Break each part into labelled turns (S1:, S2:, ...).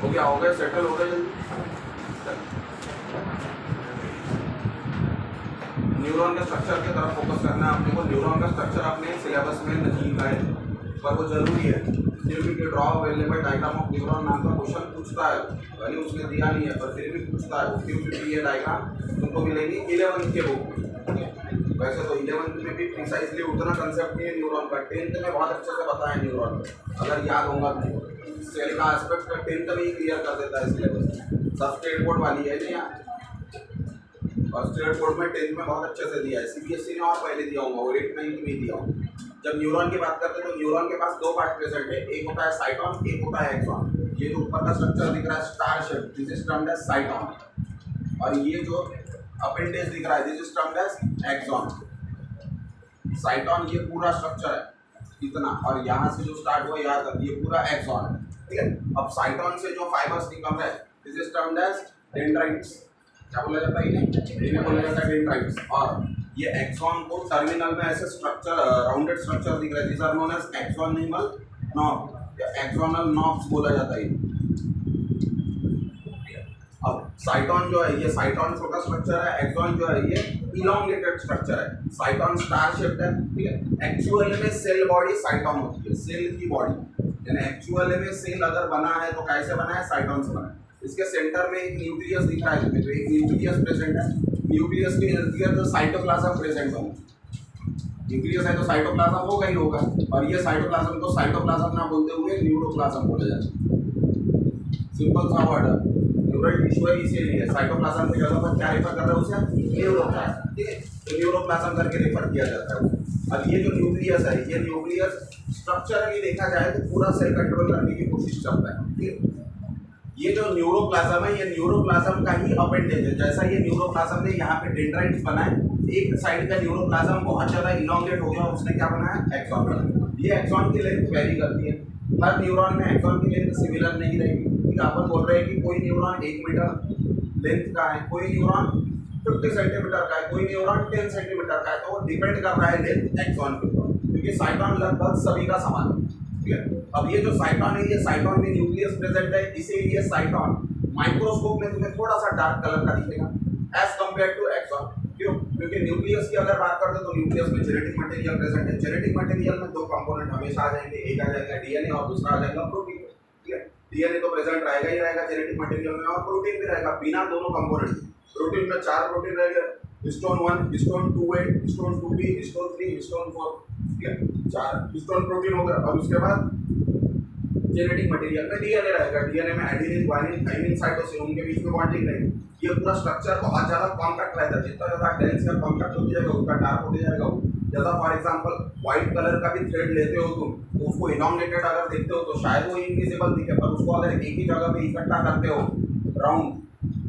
S1: गया, हो गया, सेटल हो गया जल्दी। न्यूरॉन के स्ट्रक्चर की तरफ फोकस करना है अपने को। न्यूरॉन का स्ट्रक्चर अपने सिलेबस में नहीं लिखा है, पर वो जरूरी है क्योंकि draw available diagram of neuron नाम का क्वेश्चन पूछता है, भले उसने दिया नहीं है पर फिर भी पूछता है। उसकी ये डायग्राम तुमको मिलेगी 11th के बुक में। वैसे तो 11th में भी प्रिसाइजली उतना कंसेप्ट नहीं है न्यूरॉन का, 10th में बहुत अच्छे से बताया न्यूरॉन का, अगर याद होगा तो। सेल का एस्पेक्ट का 10th में ही क्लियर कर देता है सिलेबस। सब स्टेट बोर्ड वाली है नहीं यार, और स्टेट बोर्ड में 10th में बहुत अच्छे से दिया है। CBSE ने और पहले दिया होगा और 8 9 में दिया होगा। जब न्यूरॉन की बात करते हैं तो न्यूरॉन के पास दो पार्ट प्रेजेंट है, एक होता है साइटॉन, एक होता है एक्सॉन। ये जो ऊपर का स्ट्रक्चर दिख रहा है star shape, this is termed as cyton, और ये जो अपेंडेज दिख रहा है this is termed as axon. Cyton ये पूरा स्ट्रक्चर है इतना, और यहाँ से जो स्टार्ट हुआ यहाँ तक ये पूरा एक्सॉन है, ठीक है। अब साइटॉन से जो फाइबर्स निकल रहे हैं this is termed as dendrites. क्या बोला जाता है इन्हें बोला जाता है डेंड्राइट्स। और ये एक्सॉन को टर्मिनल में ऐसे स्ट्रक्चर राउंडेड स्ट्रक्चर दिख रहा है, this are known as axonal knob या एक्सोनल नॉब्स बोला जाता है। अब साइटॉन जो है ये साइटॉन छोटा स्ट्रक्चर है, एक्सॉन जो है ये इलोंगेटेड स्ट्रक्चर है। साइटॉन स्टार शेप्ड है, ठीक है। एक्चुअल में सेल बॉडी साइटॉन होती है, सेल की बॉडी, यानी एक्चुअल में सेल अगर बना है तो कैसे बना है, साइटॉन से बना है। इसके सेंटर में एक न्यूक्लियस दिख रहा है, तो एक न्यूक्लियस प्रेजेंट है। न्यूक्लियस के इर्द गिर्द साइटोप्लाज्म प्रेजेंट होगा। न्यूक्लियस है तो साइटोप्लाज्म होगा ही होगा, और ये साइटोप्लाज्म को साइटोप्लाज्म ना बोलते हुए न्यूरोप्लाज्म बोला जाता है। सिंपल सा वर्ड है, न्यूरल टिश्यू है इसीलिए साइटोप्लाज्म की जगह पर क्या रेफर कर रहा है उसे, न्यूरोप्लाज्म, ठीक है। तो न्यूरोप्लाज्म करके रेफर किया जाता है। अब ये जो न्यूक्लियस है, ये न्यूक्लियस स्ट्रक्चरली देखा जाए तो पूरा सेल कंट्रोल करने की कोशिश करता है, ठीक है। ये जो न्यूरोप्लाज्म है ये न्यूरोप्लाज्म का ही अपेंडेज है। जैसा ये न्यूरोप्लाज्म ने यहाँ पे डेंड्राइट्स बनाए, एक साइड का न्यूरोप्लाज्म बहुत ज़्यादा इलोंगेट हो गया, उसने क्या बनाया, एक्सॉन बनाया। ये एक्सॉन की लेंथ वेरी करती है, हर न्यूरॉन में एक्सॉन की लेंथ सिमिलर नहीं रहेगी, ठीक है। अपन बोल रहे हैं कि कोई न्यूरॉन 1 मीटर लेंथ का है, कोई न्यूरॉन 50 सेंटीमीटर का है, कोई न्यूरॉन 10 सेंटीमीटर का है, तो वो डिपेंड कर रहा है लेंथ एक्सॉन के ऊपर, क्योंकि साइटॉन लगभग सभी का समान है, ठीक है। अब ये जो साइटॉन है ये साइटॉन में न्यूक्लियस प्रेजेंट है, इसीलिए साइटॉन माइक्रोस्कोप में तुम्हें थोड़ा सा डार्क कलर का दिखेगा एज कंपेयर टू एक्सॉन। क्यों? क्योंकि न्यूक्लियस की अगर बात करते हैं तो न्यूक्लियस में जेनेटिक मटेरियल प्रेजेंट है। जेनेटिक मटेरियल में दो कंपोनेंट हमेशा आ जाएंगे, एक आ जाएगा डीएनए और दूसरा आ जाएगा प्रोटीन, ठीक है। डीएनए तो प्रेजेंट रहेगा ही रहेगा जेनेटिक मटेरियल में, और प्रोटीन भी रहेगा। बिना दोनों कंपोनेंट प्रोटीन में 4 प्रोटीन रहेगा, histone 1, histone 2A, histone 2B, histone 3, histone 4, ठीक है। 4 हिस्टोन प्रोटीन हो गया। और उसके बाद जेनेटिक मटेरियल में डीएनए रहेगा, डीएनए में एडेनिन, ग्वानिन, थाइमिन, साइटोसिन, उनके बीच में बॉन्डिंग रहेगी। ये पूरा स्ट्रक्चर बहुत ज़्यादा कॉम्पैक्ट रहता है, जितना ज़्यादा डेंस या कॉम्पैक्ट होती जाएगा उसका डार्क होते जाएगा। जैसा फॉर एग्जांपल व्हाइट कलर का भी थ्रेड लेते हो तुम, तो उसको इलोंगेटेड अगर देखते हो तो शायद वो इनविजिबल दिखे, पर उसको अगर एक ही जगह पे इकट्ठा करते हो राउंड,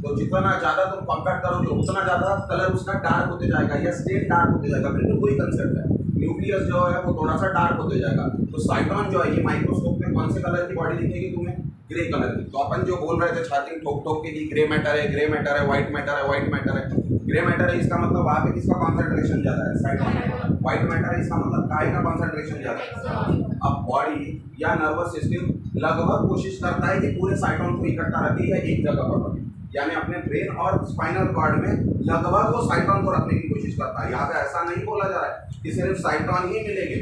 S1: तो जितना ज़्यादा तुम कॉम्पैक्ट करोगे उतना ज़्यादा कलर उसका डार्क होते जाएगा या स्टेट डार्क होते जाएगा। बिल्कुल वही कंसेप्ट है। न्यूक्लियस जो है वो थोड़ा सा डार्क होते जाएगा। तो साइटॉन जो है ये माइक्रोस्कोप में कौन से कलर की बॉडी दिखेगी तुम्हें, ग्रे कलर की। तो अपन जो बोल रहे थे छाती ठोक ठोक के कि ग्रे मैटर है, ग्रे मैटर है, व्हाइट मैटर है, व्हाइट मैटर है, ग्रे मैटर है इसका मतलब वहाँ पे किसका कॉन्सेंट्रेशन ज़्यादा है, साइटॉन। व्हाइट मैटर है इसका मतलब काय का कॉन्सेंट्रेशन ज़्यादा है। अब बॉडी या नर्वस सिस्टम लगभग कोशिश करता है कि पूरे साइटॉन को इकट्ठा रखे या एक जगह पर रखे, यानी अपने ब्रेन और स्पाइनल कॉर्ड में लगभग वो साइटॉन को रखने की कोशिश करता है। यहाँ पे ऐसा नहीं बोला जा रहा है कि सिर्फ साइटॉन ही मिलेंगे,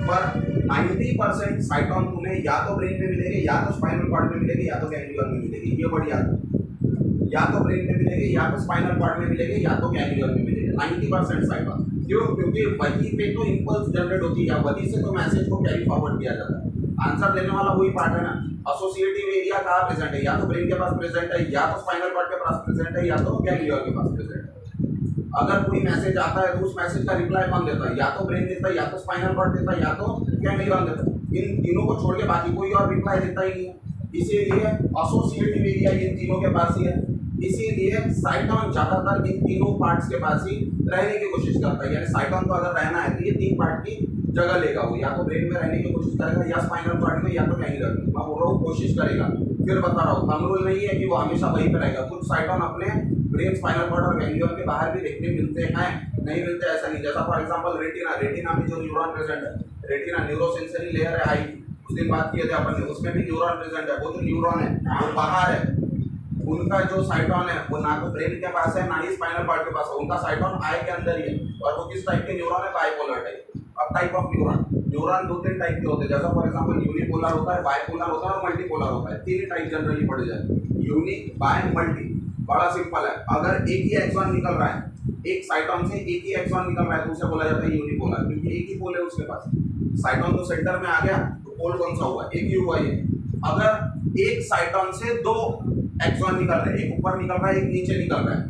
S1: पर 90% साइटॉन तुम्हें या तो ब्रेन में मिलेंगे, या तो स्पाइनल कॉर्ड में मिलेंगे, या तो गैंग्लियन में मिलेगी। ये बढ़िया, या तो ब्रेन में मिलेंगे, या तो स्पाइनल कॉर्ड में मिलेंगे, या तो गैंग्लियन में मिलेंगे। 90% साइटॉन। क्यों? क्योंकि वही पे तो इम्पल्स जनरेट होती है, वही से तो मैसेज को कैरी फॉरवर्ड किया जाता है। आंसर देने वाला वही पार्ट है ना। एसोसिएटिव एरिया कहाँ प्रेजेंट है, या तो ब्रेन के पास प्रेजेंट है, या तो स्पाइनल कॉर्ड के पास प्रेजेंट है, या तो गैंग्लियन के पास प्रेजेंट है। अगर कोई मैसेज आता है तो उस मैसेज का रिप्लाई कौन देता है, या तो ब्रेन देता है, या तो स्पाइनल कॉर्ड देता है, या तो गैंग्लियन देता है। इन तीनों को छोड़ के बाकी कोई और रिप्लाई देता ही नहीं है, इसीलिए एसोसिएटिव एरिया इन तीनों के पास ही है। इसीलिए साइटॉन ज्यादातर इन तीनों पार्ट्स के पास ही रहने की कोशिश करता है। यानी साइटॉन को अगर रहना है तो ये 3 पार्ट की जगह लेगा, वो या तो ब्रेन में रहने की कोशिश करेगा, या स्पाइनल कॉर्ड में, या तो गैंग्लियन में। मैं बोल रहा हूँ कोशिश करेगा, फिर बता रहा हूँ थंब रूल नहीं है कि वो हमेशा वहीं पे रहेगा। कुछ साइटॉन अपने ब्रेन, स्पाइनल कॉर्ड और गैंग्लियन के बाहर भी देखने मिलते हैं, नहीं मिलते ऐसा नहीं। जैसा फॉर एग्जांपल रेटिना, रेटिना में जो न्यूरॉन प्रेजेंट है, रेटिना न्यूरोसेंसरी लेयर है आई, उस दिन बात किए थे अपन ने, उसमें भी न्यूरॉन प्रेजेंट है। वो जो न्यूरॉन है वो बाहर है, उनका जो साइटोन है वो ना तो ब्रेन के पास है ना ही स्पाइनल कॉर्ड के पास है, उनका साइटोन आई के अंदर ही है। और वो किस टाइप के न्यूरॉन है? Bipolar type. अब टाइप ऑफ न्यूरॉन, न्यूरॉन दो तीन टाइप के होते हैं, जैसा फॉर एग्जांपल यूनिपोलर होता है, बाइपोलर होता है और मल्टीपोलर होता है। तीन टाइप जनरली पढ़े जाते हैं, यूनिक, बाय, मल्टी। बड़ा सिंपल है, अगर एक ही एक्सॉन निकल रहा है, एक साइटोन से एक ही एक्सॉन निकल रहा है तो उसे बोला जाता है यूनिपोलर, क्योंकि एक ही पोल है उसके पास। साइटोन तो सेंटर में आ गया तो पोल कौन सा हुआ? एक ही हुआ ये। अगर एक साइटोन से दो एक्सॉन निकल रहे हैं, एक ऊपर निकल रहा है एक नीचे निकल रहा है,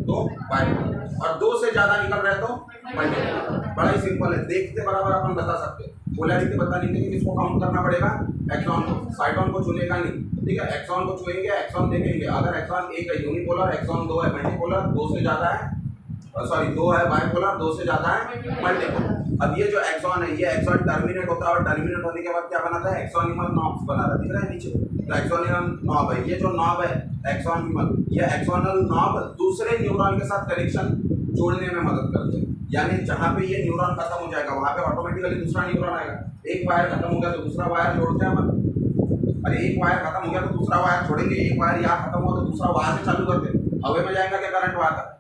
S1: तो बाइपोलर। और दो से ज्यादा निकल रहा है तो मल्टीपोलर। बड़ा ही सिंपल है, देखते बराबर अपन बता सकते हैं। पोलैरिटी बताने के लिए किसको काउंट करना पड़ेगा? एक्सॉन को। साइटोन को छूनेगा नहीं, ठीक है। एक्सॉन को छुएंगे, एक्सॉन देखेंगे, अगर एक्सॉन एक है यूनिपोलर, एक्सॉन दो है मल्टीपोलर, दो से ज्यादा है, सॉरी दो है बाइपोलर, दो से ज्यादा है मल्टीपोलर। अब ये जो एक्सॉन है ये एक्सॉन टर्मिनेट होता है और टर्मिनेट होने के बाद क्या बनाता है? एक्सोनिमल नॉब्स बना रहा है, दिख रहा है नीचे? तो एक्सोनिमल नॉब है, ये जो नॉब है एक्सोनिमल, ये एक्सोनल नॉब दूसरे न्यूरॉन के साथ कनेक्शन जोड़ने में मदद करते हैं। यानी जहाँ पे ये न्यूरॉन खत्म हो जाएगा वहाँ पे ऑटोमेटिकली दूसरा न्यूरॉन आएगा। एक वायर खत्म हो गया तो दूसरा वायर जोड़ते हैं अपन। अरे एक वायर खत्म हो गया तो दूसरा वायर छोड़ेंगे, एक वायर यहाँ खत्म हुआ तो दूसरा वहां से चालू करते हैं। हवा में जाएगा क्या करंट वहां तक?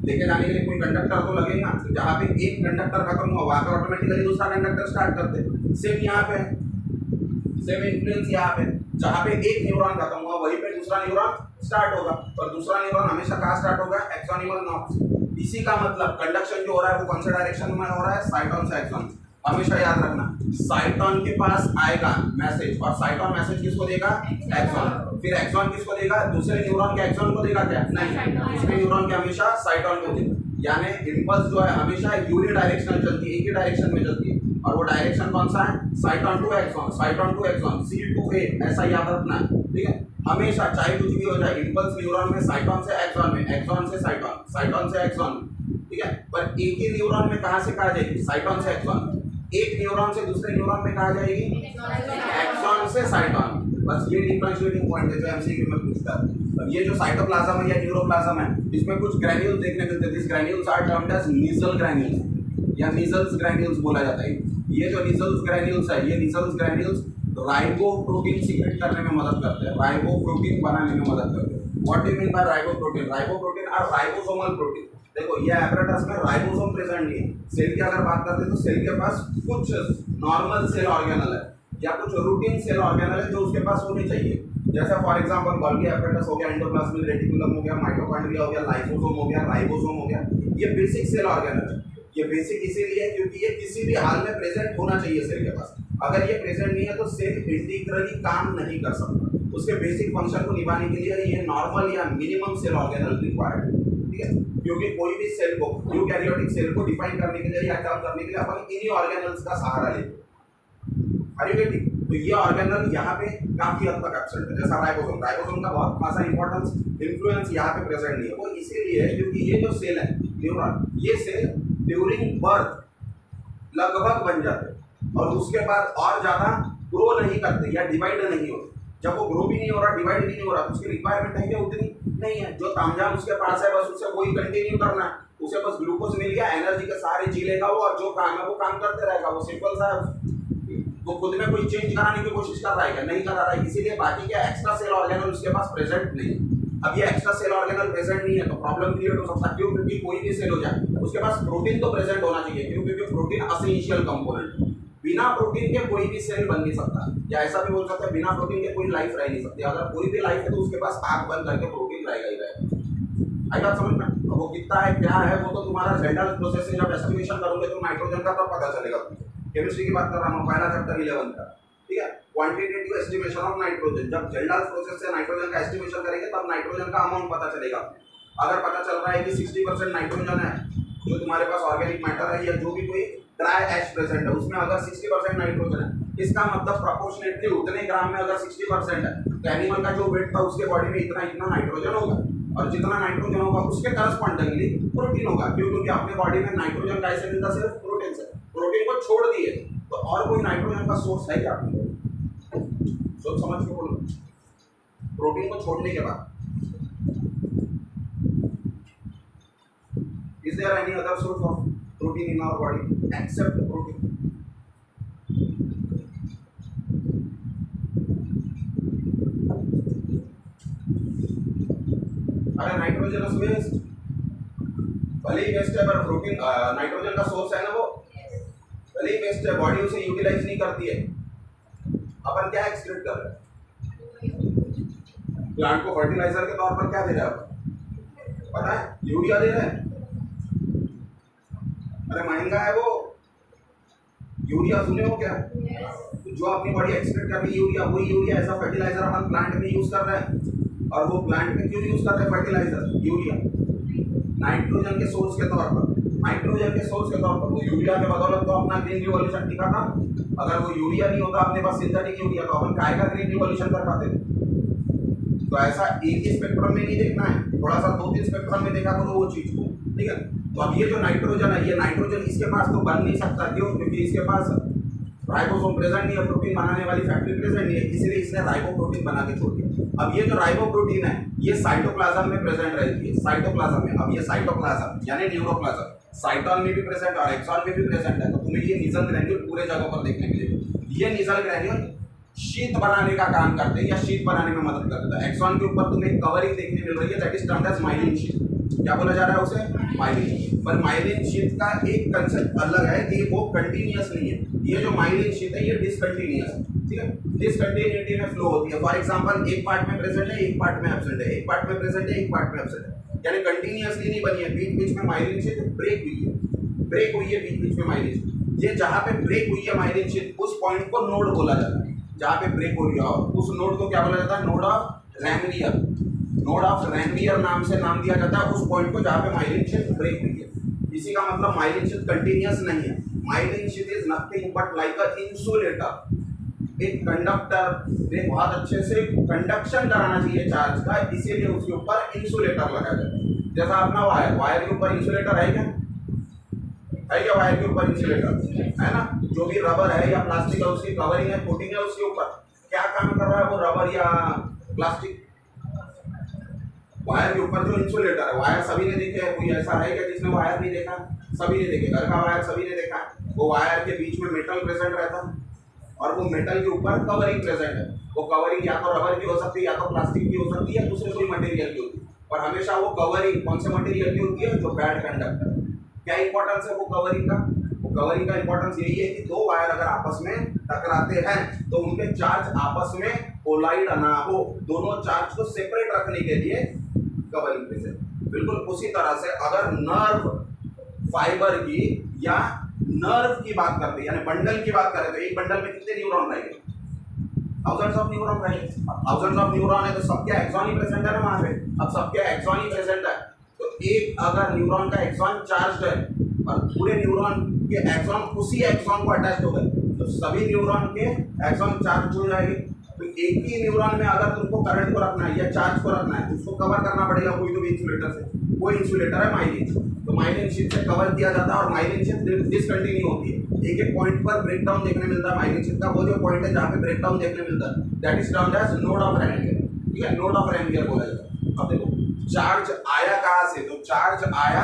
S1: लेके जाने के लिए कोई कंडक्टर तो लगेगा, तो जहाँ पे एक कंडक्टर खत्म हुआ वहां पे ऑटोमेटिकली दूसरा कंडक्टर स्टार्ट करते हैं। सेम यहाँ पे, सेम इन्फ्लुएंस यहाँ पे, जहाँ पे एक न्यूरॉन खत्म हुआ वहीं पे दूसरा न्यूरॉन स्टार्ट होगा, और दूसरा न्यूरॉन हमेशा कहाँ स्टार्ट होगा? एक्सोनिमल नॉब से। इसी का मतलब कंडक्शन जो हो रहा है वो कौन से डायरेक्शन में हो रहा है? साइटोन से एक्सॉन। हमेशा याद रखना, साइटोन के पास आएगा मैसेज और साइटोन मैसेज किसको देगा? एक्सॉन। फिर एक्सॉन किसको देगा? दूसरे न्यूरॉन के एक्सॉन को देगा क्या? नहीं, दूसरे न्यूरॉन के हमेशा साइटोन को देगा। यानी इम्पल्स जो है हमेशा यूनि डायरेक्शनल चलती है, एक ही डायरेक्शन में चलती है। और वो डायरेक्शन कौन सा है? Cyton to axon, cyton to axon, C to A, ऐसा याद रखना है, ठीक है। हमेशा चाहे कुछ भी हो जाए, इम्पल्स न्यूरॉन में साइटोन से एक्सॉन में, एक्सॉन से साइटोन, साइटोन से एक्सॉन में, ठीक है। पर एक ही न्यूरॉन में कहां से कहा जाएगी? साइटोन से एक्सॉन। एक न्यूरॉन से दूसरे न्यूरॉन में कहा जाएगी? एक्सॉन से साइटोन। बस ये डिफरेंशिएटिंग पॉइंट है जो एमसीक्यू में पूछता है। अब ये जो साइटोप्लाज्म है या न्यूरोप्लाज्म है, इसमें कुछ ग्रैन्यूल्स देखने मिलते हैं। This granules are termed as Nissl granules या नीजल्स ग्रैन्यूल्स बोला जाता है। ये जो नीजल्स ग्रैन्यूल्स है, ये नीजल्स ग्रैन्यूल्स राइबोप्रोटीन सीक्रेट करने में मदद करते हैं, राइबोप्रोटीन बनाने में मदद करते हैं। What do you mean by riboprotein? Riboprotein are ribosomal protein. देखो ये एपरेटस में राइबोसोम प्रेजेंट नहीं है। सेल की अगर बात करते हैं तो सेल के पास कुछ नॉर्मल सेल ऑर्गेनल है या कुछ रूटीन सेल ऑर्गेनल है जो उसके पास होनी चाहिए। जैसे फॉर एग्जांपल गोल्गी एपरेटस हो गया, एंडोप्लाज्मिक रेटिकुलम हो गया, माइटोकॉन्ड्रिया हो गया, लाइसोसोम हो गया, राइबोसोम हो गया। ये बेसिक सेल ऑर्गेनल है। ये बेसिक इसीलिए है क्योंकि ये किसी भी हाल में प्रेजेंट होना चाहिए सेल के पास। अगर ये प्रेजेंट नहीं है तो सेल इंटीग्रली काम नहीं कर सकता। उसके बेसिक फंक्शन को निभाने के लिए ये नॉर्मल या मिनिमम सेल ऑर्गेनल रिक्वायर्ड है, ठीक है। क्योंकि कोई भी सेल को, यूकैरियोटिक सेल को डिफाइन करने के लिए या काम करने के लिए अपन इन्हीं ऑर्गेनल्स का सहारा लेते हैं। तो ये ऑर्गेनल यहाँ पे काफी हद तक एब्सेंट है। जैसा राइबोसोम, राइबोसोम का बहुत खासा इंपॉर्टेंस इन्फ्लुएंस यहाँ पे प्रेजेंट नहीं है। वो इसीलिए है क्योंकि ये जो सेल है न्यूरॉन, ये सेल ड्यूरिंग बर्थ लगभग बन जाते हैं और उसके बाद और ज्यादा ग्रो नहीं करते या डिवाइड नहीं होते। जब वो ग्रो भी नहीं हो रहा, डिवाइड भी नहीं हो रहा, तो उसकी रिक्वायरमेंट है क्या? उतनी नहीं है। जो तामझाम उसके पास है बस उसे वही कंटिन्यू करना है। उसे बस ग्लूकोज मिल गया, एनर्जी के सारे जी लेगा वो, और जो काम है वो काम करते रहेगा। वो सिंपल सा है। वो खुद में कोई चेंज कराने की कोशिश कर रहा है क्या? नहीं कर रहा है। इसीलिए बाकी क्या एक्स्ट्रा सेल ऑर्गेनल उसके पास प्रेजेंट नहीं है। अब ये एक्स्ट्रा सेल ऑर्गेनल प्रेजेंट नहीं है तो प्रॉब्लम क्रिएट हो सकता है। क्यों? क्योंकि कोई भी सेल हो जाए उसके पास प्रोटीन तो प्रेजेंट होना चाहिए। क्यों? क्योंकि प्रोटीन एसेंशियल कंपोनेंट। बिना प्रोटीन के कोई भी सेल बन नहीं सकता, या ऐसा भी बोल सकते हैं बिना प्रोटीन के कोई लाइफ रह नहीं सकती। अगर कोई भी लाइफ है तो उसके पास आंख बंद करके प्रोटीन रहेगा ही रहेगा। आई बात समझ में? वो कितना है क्या है वो तो तुम्हारा जेंडल प्रोसेस से जब एस्टिमेशन करोगे तो नाइट्रोजन का तब पता चलेगा। केमिस्ट्री की बात कर रहा हूँ, पहला चैप्टर 11 का, ठीक है। क्वांटिटेटिव एस्टिमेशन ऑफ नाइट्रोजन, जब जेंडल प्रोसेस से नाइट्रोजन का एस्टिमेशन करेंगे तब नाइट्रोजन का अमाउंट पता चलेगा। अगर पता चल रहा है कि 60% नाइट्रोजन है जो तुम्हारे पास ऑर्गेनिक मैटर है या जो भी कोई ड्राई एश प्रेजेंट है उसमें अगर 60% नाइट्रोजन है, इसका मतलब प्रोपोर्शनेटली उतने ग्राम में अगर 60% है तो एनिमल का जो वेट था उसके बॉडी में इतना इतना नाइट्रोजन होगा, और जितना नाइट्रोजन होगा उसके करस्पॉन्डिंगली प्रोटीन होगा। क्यों? क्योंकि अपने बॉडी में नाइट्रोजन कैसे मिलता? सिर्फ प्रोटीन से। प्रोटीन को छोड़ दिए तो और कोई नाइट्रोजन का सोर्स है क्या? सोच समझ के बोलो। प्रोटीन को छोड़ने के बाद is there any other source of protein in our body except protein? अरे नाइट्रोजनस वेस्ट भले ही वेस्ट है पर प्रोटीन नाइट्रोजन का सोर्स है ना वो, भले ही वेस्ट है, बॉडी उसे यूटिलाइज नहीं करती है। अपन क्या एक्सक्रीट कर रहे हैं? प्लांट को फर्टिलाइजर के तौर पर क्या दे रहे हैं पता है? यूरिया दे रहे हैं। अरे महंगा है वो यूरिया, सुने हो क्या? जो अपनी बॉडी एक्सक्रीट कर रही है यूरिया, वही यूरिया ऐसा फर्टिलाइजर अपन प्लांट में यूज कर रहे हैं। और वो प्लांट में क्यों यूज कर रहे हैं फर्टिलाइजर यूरिया? नाइट्रोजन के सोर्स के तौर पर, नाइट्रोजन के सोर्स के तौर पर। वो यूरिया के बदौलत तो अपना ग्रीन रिवॉल्यूशन टिका था। अगर वो यूरिया नहीं होता अपने पास सिंथेटिक यूरिया, तो अपन काय का ग्रीन रिवॉल्यूशन कर पाते थे? तो ऐसा एक ही स्पेक्ट्रम में नहीं देखना है, थोड़ा सा 2-3 स्पेक्ट्रम में देखा करो वो चीज को, ठीक है? तो अब ये जो नाइट्रोजन है, ये नाइट्रोजन इसके पास तो बन नहीं सकता, क्यों? क्योंकि इसके पास राइबोसोम प्रेजेंट नहीं है, प्रोटीन बनाने वाली फैक्ट्री प्रेजेंट नहीं है, इसलिए इसने राइबोप्रोटीन बना के छोड़ दिया। अब ये जो राइबोप्रोटीन है ये साइटोप्लाज्म में प्रेजेंट रहती है, साइटोप्लाज्म में। अब ये साइटोप्लाज्म यानी न्यूरोप्लाज्म, साइटोन में भी प्रेजेंट और एक्सॉन में भी प्रेजेंट है। तो तुम्हें ये निजल ग्रैन्यूल पूरे जगह पर देखने मिलेगा। ये निजल ग्रैन्यूल शीत बनाने का काम करते हैं या शीत बनाने में मदद करते हैं। एक्सॉन के ऊपर तुम्हें कवरिंग देखने मिल रही है, that is termed as myelin sheet. क्या बोला जा रहा है उसे? माइलिन। पर माइलिन शीट का एक कंसेप्ट अलग है कि वो कंटिन्यूअस नहीं है। ये जो माइलिन शीट है ये डिसकंटिन्यूअस है, ठीक है? डिसकंटिन्यूटी में फ्लो होती है। फॉर एग्जांपल एक पार्ट में प्रेजेंट है, एक पार्ट में एब्सेंट है, एक पार्ट में प्रेजेंट है, एक पार्ट में एब्सेंट है, यानी कंटिन्यूअसली नहीं बनी है। बीच बीच में माइलिन शीट ब्रेक हुई है, ब्रेक हुई है बीच बीच में माइलिन शीट। ये जहाँ पे ब्रेक हुई है माइलिन शीट, उस पॉइंट को नोड बोला जाता है। जहाँ पे ब्रेक हो रही है उस नोड को क्या बोला जाता है? Node of Ranvier. Node of Ranvier नाम से नाम दिया जाता है उस पॉइंट को जहाँ पे माइलिन शीट ब्रेक हुई है। इसी का मतलब माइलिन शीट कंटिन्यूअस नहीं है। Myelin sheath is nothing but like a insulator. एक कंडक्टर ने बहुत अच्छे से कंडक्शन कराना चाहिए चार्ज का, इसीलिए उसके ऊपर इंसुलेटर लगाया जाता है। जैसा अपना वायर, वायर के ऊपर इंसुलेटर है क्या? है क्या वायर के ऊपर इंसुलेटर? है ना? जो भी रबर है या प्लास्टिक है उसकी कवरिंग है, कोटिंग है उसके ऊपर, क्या काम कर रहा है वो रबर या प्लास्टिक? वायर के ऊपर जो इंसुलेटर है, वायर सभी ने देखे हैं? कोई ऐसा है क्या जिसने वायर नहीं देखा? सभी ने देखे। घर का वायर सभी ने देखा। वो वायर के बीच में मेटल प्रेजेंट रहता है और वो मेटल के ऊपर कवरिंग प्रेजेंट है। वो कवरिंग या तो रबर की हो सकती है, या तो प्लास्टिक की हो सकती है, या दूसरे कोई मटेरियल की होती है। और हमेशा वो कवरिंग कौन से मटेरियल की होती है? जो बैड कंडक्टर। क्या इंपॉर्टेंस है वो कवरिंग का? वो कवरिंग का इंपॉर्टेंस यही है कि दो वायर अगर आपस में टकराते हैं तो उनके चार्ज आपस में कोलाइड ना हो, दोनों चार्ज को सेपरेट रखने के लिए कवरिंग प्रेजेंट। बिल्कुल उसी तरह से अगर नर्व फाइबर की या नर्व की बात करते हैं, यानी बंडल की बात करें, तो एक बंडल में कितने न्यूरॉन रहेंगे? थाउजेंड्स ऑफ न्यूरॉन रहेंगे। थाउजेंड्स ऑफ न्यूरॉन है तो सबके एक्सॉन ही प्रेजेंट है ना वहां पे। अब सबके एक्सॉन ही प्रेजेंट है तो एक अगर न्यूरॉन का एक्सॉन चार्ज है और पूरे न्यूरॉन के एक्सॉन उसी एक्सॉन को अटैच हो गए तो सभी न्यूरॉन के एक्सॉन चार्ज हो जाएंगे। तो एक ही न्यूरॉन में अगर तुमको करंट को रखना है या चार्ज को रखना है, उसको कवर करना पड़ेगा कोई तो भी इंसुलेटर से। कोई इंसुलेटर है माइलिन, तो माइलिन शीट से कवर किया जाता है और माइलिन शीट डिसकंटिन्यू होती है। एक एक पॉइंट पर ब्रेकडाउन देखने मिलता है माइलिन शीट का। वो जो पॉइंट है जहाँ पे ब्रेकडाउन देखने मिलता है that is termed as node of Ranvier, ठीक है? नोड ऑफ रैनवियर बोला जाता है। अब देखो चार्ज आया कहाँ से? तो चार्ज आया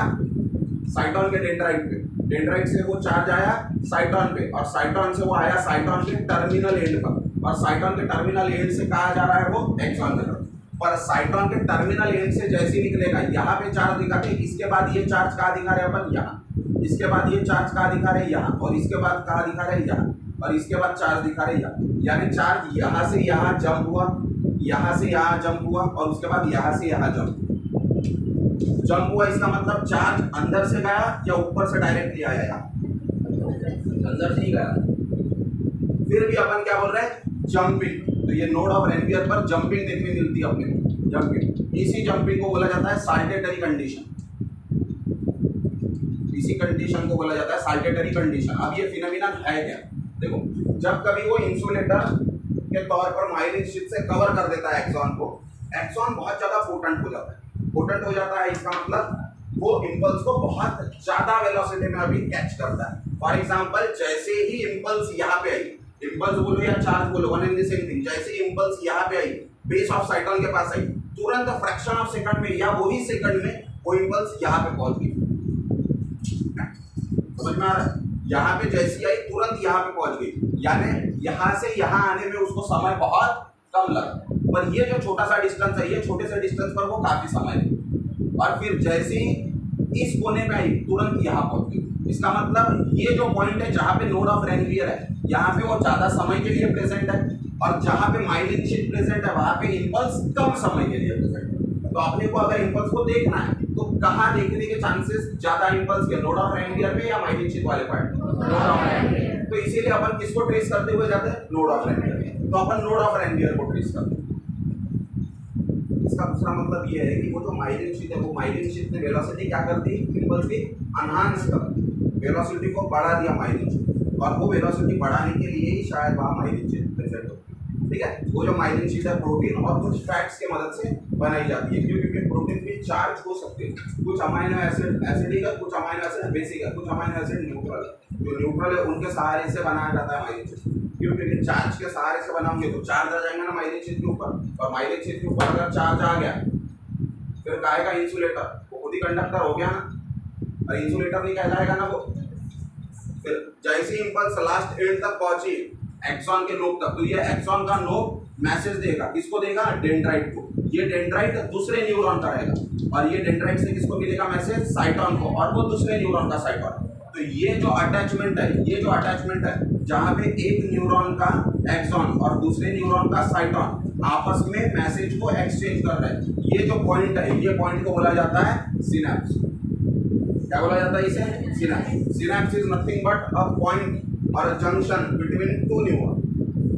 S1: साइटोन के डेंड्राइट पे, डेंड्राइट से वो चार्ज आया साइटोन पे और साइटोन से वो आया साइटोन के टर्मिनल एंड पर और साइटोन के टर्मिनल एंड से कहा जा रहा है वो एक्सॉन की तरफ। पर साइटोन के टर्मिनल एंड से जैसे निकलेगा यहाँ पे चार्ज दिखाते हैं, इसके बाद ये चार्ज कहाँ दिखा रहे हैं अपन? यहाँ। इसके बाद ये चार्ज कहाँ दिखा रहे हैं? यहाँ। और इसके बाद कहाँ दिखा रहे हैं? यहाँ। और इसके बाद चार्ज दिखा रहे हैं यहाँ। यानी चार्ज यहाँ से यहाँ जंप हुआ, यहाँ से यहाँ जंप हुआ और उसके बाद यहाँ से यहाँ जंप हुआ। इसका मतलब चार्ज अंदर से गया या ऊपर से डायरेक्टली आया? यहाँ अंदर से ही गया। फिर भी अपन क्या बोल रहे हैं? जंपिंग। तो ये नोड ऑफ रैनवियर पर जंपिंग देखने मिलती है अपने को, जंपिंग। इसी जंपिंग को बोला जाता है साल्टेटरी कंडीशन। इसी कंडीशन को बोला जाता है साल्टेटरी कंडीशन। अब ये फिनोमिनन है क्या? देखो जब कभी वो इंसुलेटर के तौर पर माइलिन शीट से कवर कर देता है एक्सॉन को, एक्सॉन बहुत ज्यादा पोटेंट हो जाता है। पोटेंट हो जाता है इसका मतलब वो इम्पल्स को बहुत ज्यादा वेलोसिटी में अभी कैच करता है। फॉर एग्जांपल जैसे ही इम्पल्स यहाँ पे आई, इम्पल्स बोलो या चार्ज बोलो, one and the same thing, जैसे ही इम्पल्स यहाँ पे आई बेस ऑफ साइटोन के पास आई, तुरंत फ्रैक्शन ऑफ सेकंड में या वही सेकंड में वो इम्पल्स यहाँ पे पहुंच गई। समझ में आ रहा है? यहाँ पे जैसी आई तुरंत यहाँ पे पहुंच गई, यानी यहाँ से यहाँ आने में उसको समय बहुत कम लगा। पर ये जो छोटा सा डिस्टेंस है, ये छोटे से डिस्टेंस पर वो काफी समय है। और फिर जैसे ही इस कोने पे आई तुरंत यहाँ पहुंच गई। इसका मतलब ये जो पॉइंट है जहाँ पे नोड ऑफ रेनवियर है, यहाँ पे वो ज्यादा समय के लिए प्रेजेंट है, और जहाँ पे माइलिन शीट प्रेजेंट है वहाँ पे इम्पल्स कम समय के लिए प्रेजेंट है। तो आपने को अगर इम्पल्स को देखना है तो कहाँ देखने के चांसेस ज्यादा इम्पल्स के, नोड ऑफ रेनवियर पे या माइलिन शीट वाले पार्ट? Node of Ranvier. तो इसीलिए अपन किसको ट्रेस करते हुए जाते हैं? Node of Ranvier. तो अपन नोड ऑफ रेनवियर को ट्रेस करते हैं। इसका दूसरा मतलब ये है कि वो जो माइलिन शीट है, वो माइलिन शीट ने वेलोसिटी क्या कर दी? इम्पल्स की एनहांस कर दी, वेलोसिटी को बढ़ा दिया माइलिन शीट, और वो वेलोसिटी बढ़ाने के लिए ही शायद वहाँ माइलिन शीट प्रेजेंट होती है। ठीक है, वो जो माइलिन शीट है प्रोटीन और कुछ फैट्स के मदद से बनाई जाती है, क्योंकि प्रोटीन भी चार्ज हो सकते हैं, कुछ अमाइनो एसिड एसिडिक है, कुछ अमाइनो एसिड बेसिक है, कुछ अमाइनो एसिड न्यूट्रल है। जो न्यूट्रल है उनके सहारे से बनाया जाता है माइलिन शीट, क्योंकि चार्ज के सहारे से बनाओगे तो चार्ज आ जाएगा ना माइलिन शीट के ऊपर, और माइलिन शीट के ऊपर अगर चार्ज आ गया फिर कहेगा इंसुलेटर, वो खुद ही कंडक्टर हो गया ना, और इंसुलेटर नहीं कहलाएगा ना वो। फिर जैसे इम्पल्स लास्ट एंड तक पहुंची एक्सॉन के नोक तक, तो ये एक्सॉन का नोक मैसेज देगा, किसको देगा? डेंड्राइट को। ये डेंड्राइट दूसरे न्यूरॉन का रहेगा, और ये डेंड्राइट से किसको मिलेगा मैसेज? साइटॉन को, और वो दूसरे न्यूरॉन का साइटॉन। तो ये जो अटैचमेंट है, ये जो अटैचमेंट है जहाँ पे एक न्यूरॉन का एक्सॉन और दूसरे न्यूरॉन का साइटॉन आपस में मैसेज को एक्सचेंज कर रहे हैं, ये जो पॉइंट है, ये पॉइंट को बोला जाता है सिनैप्स। क्या बोला जाता है इसे? Synapse. Synapse is nothing but a point और a junction between two neuron.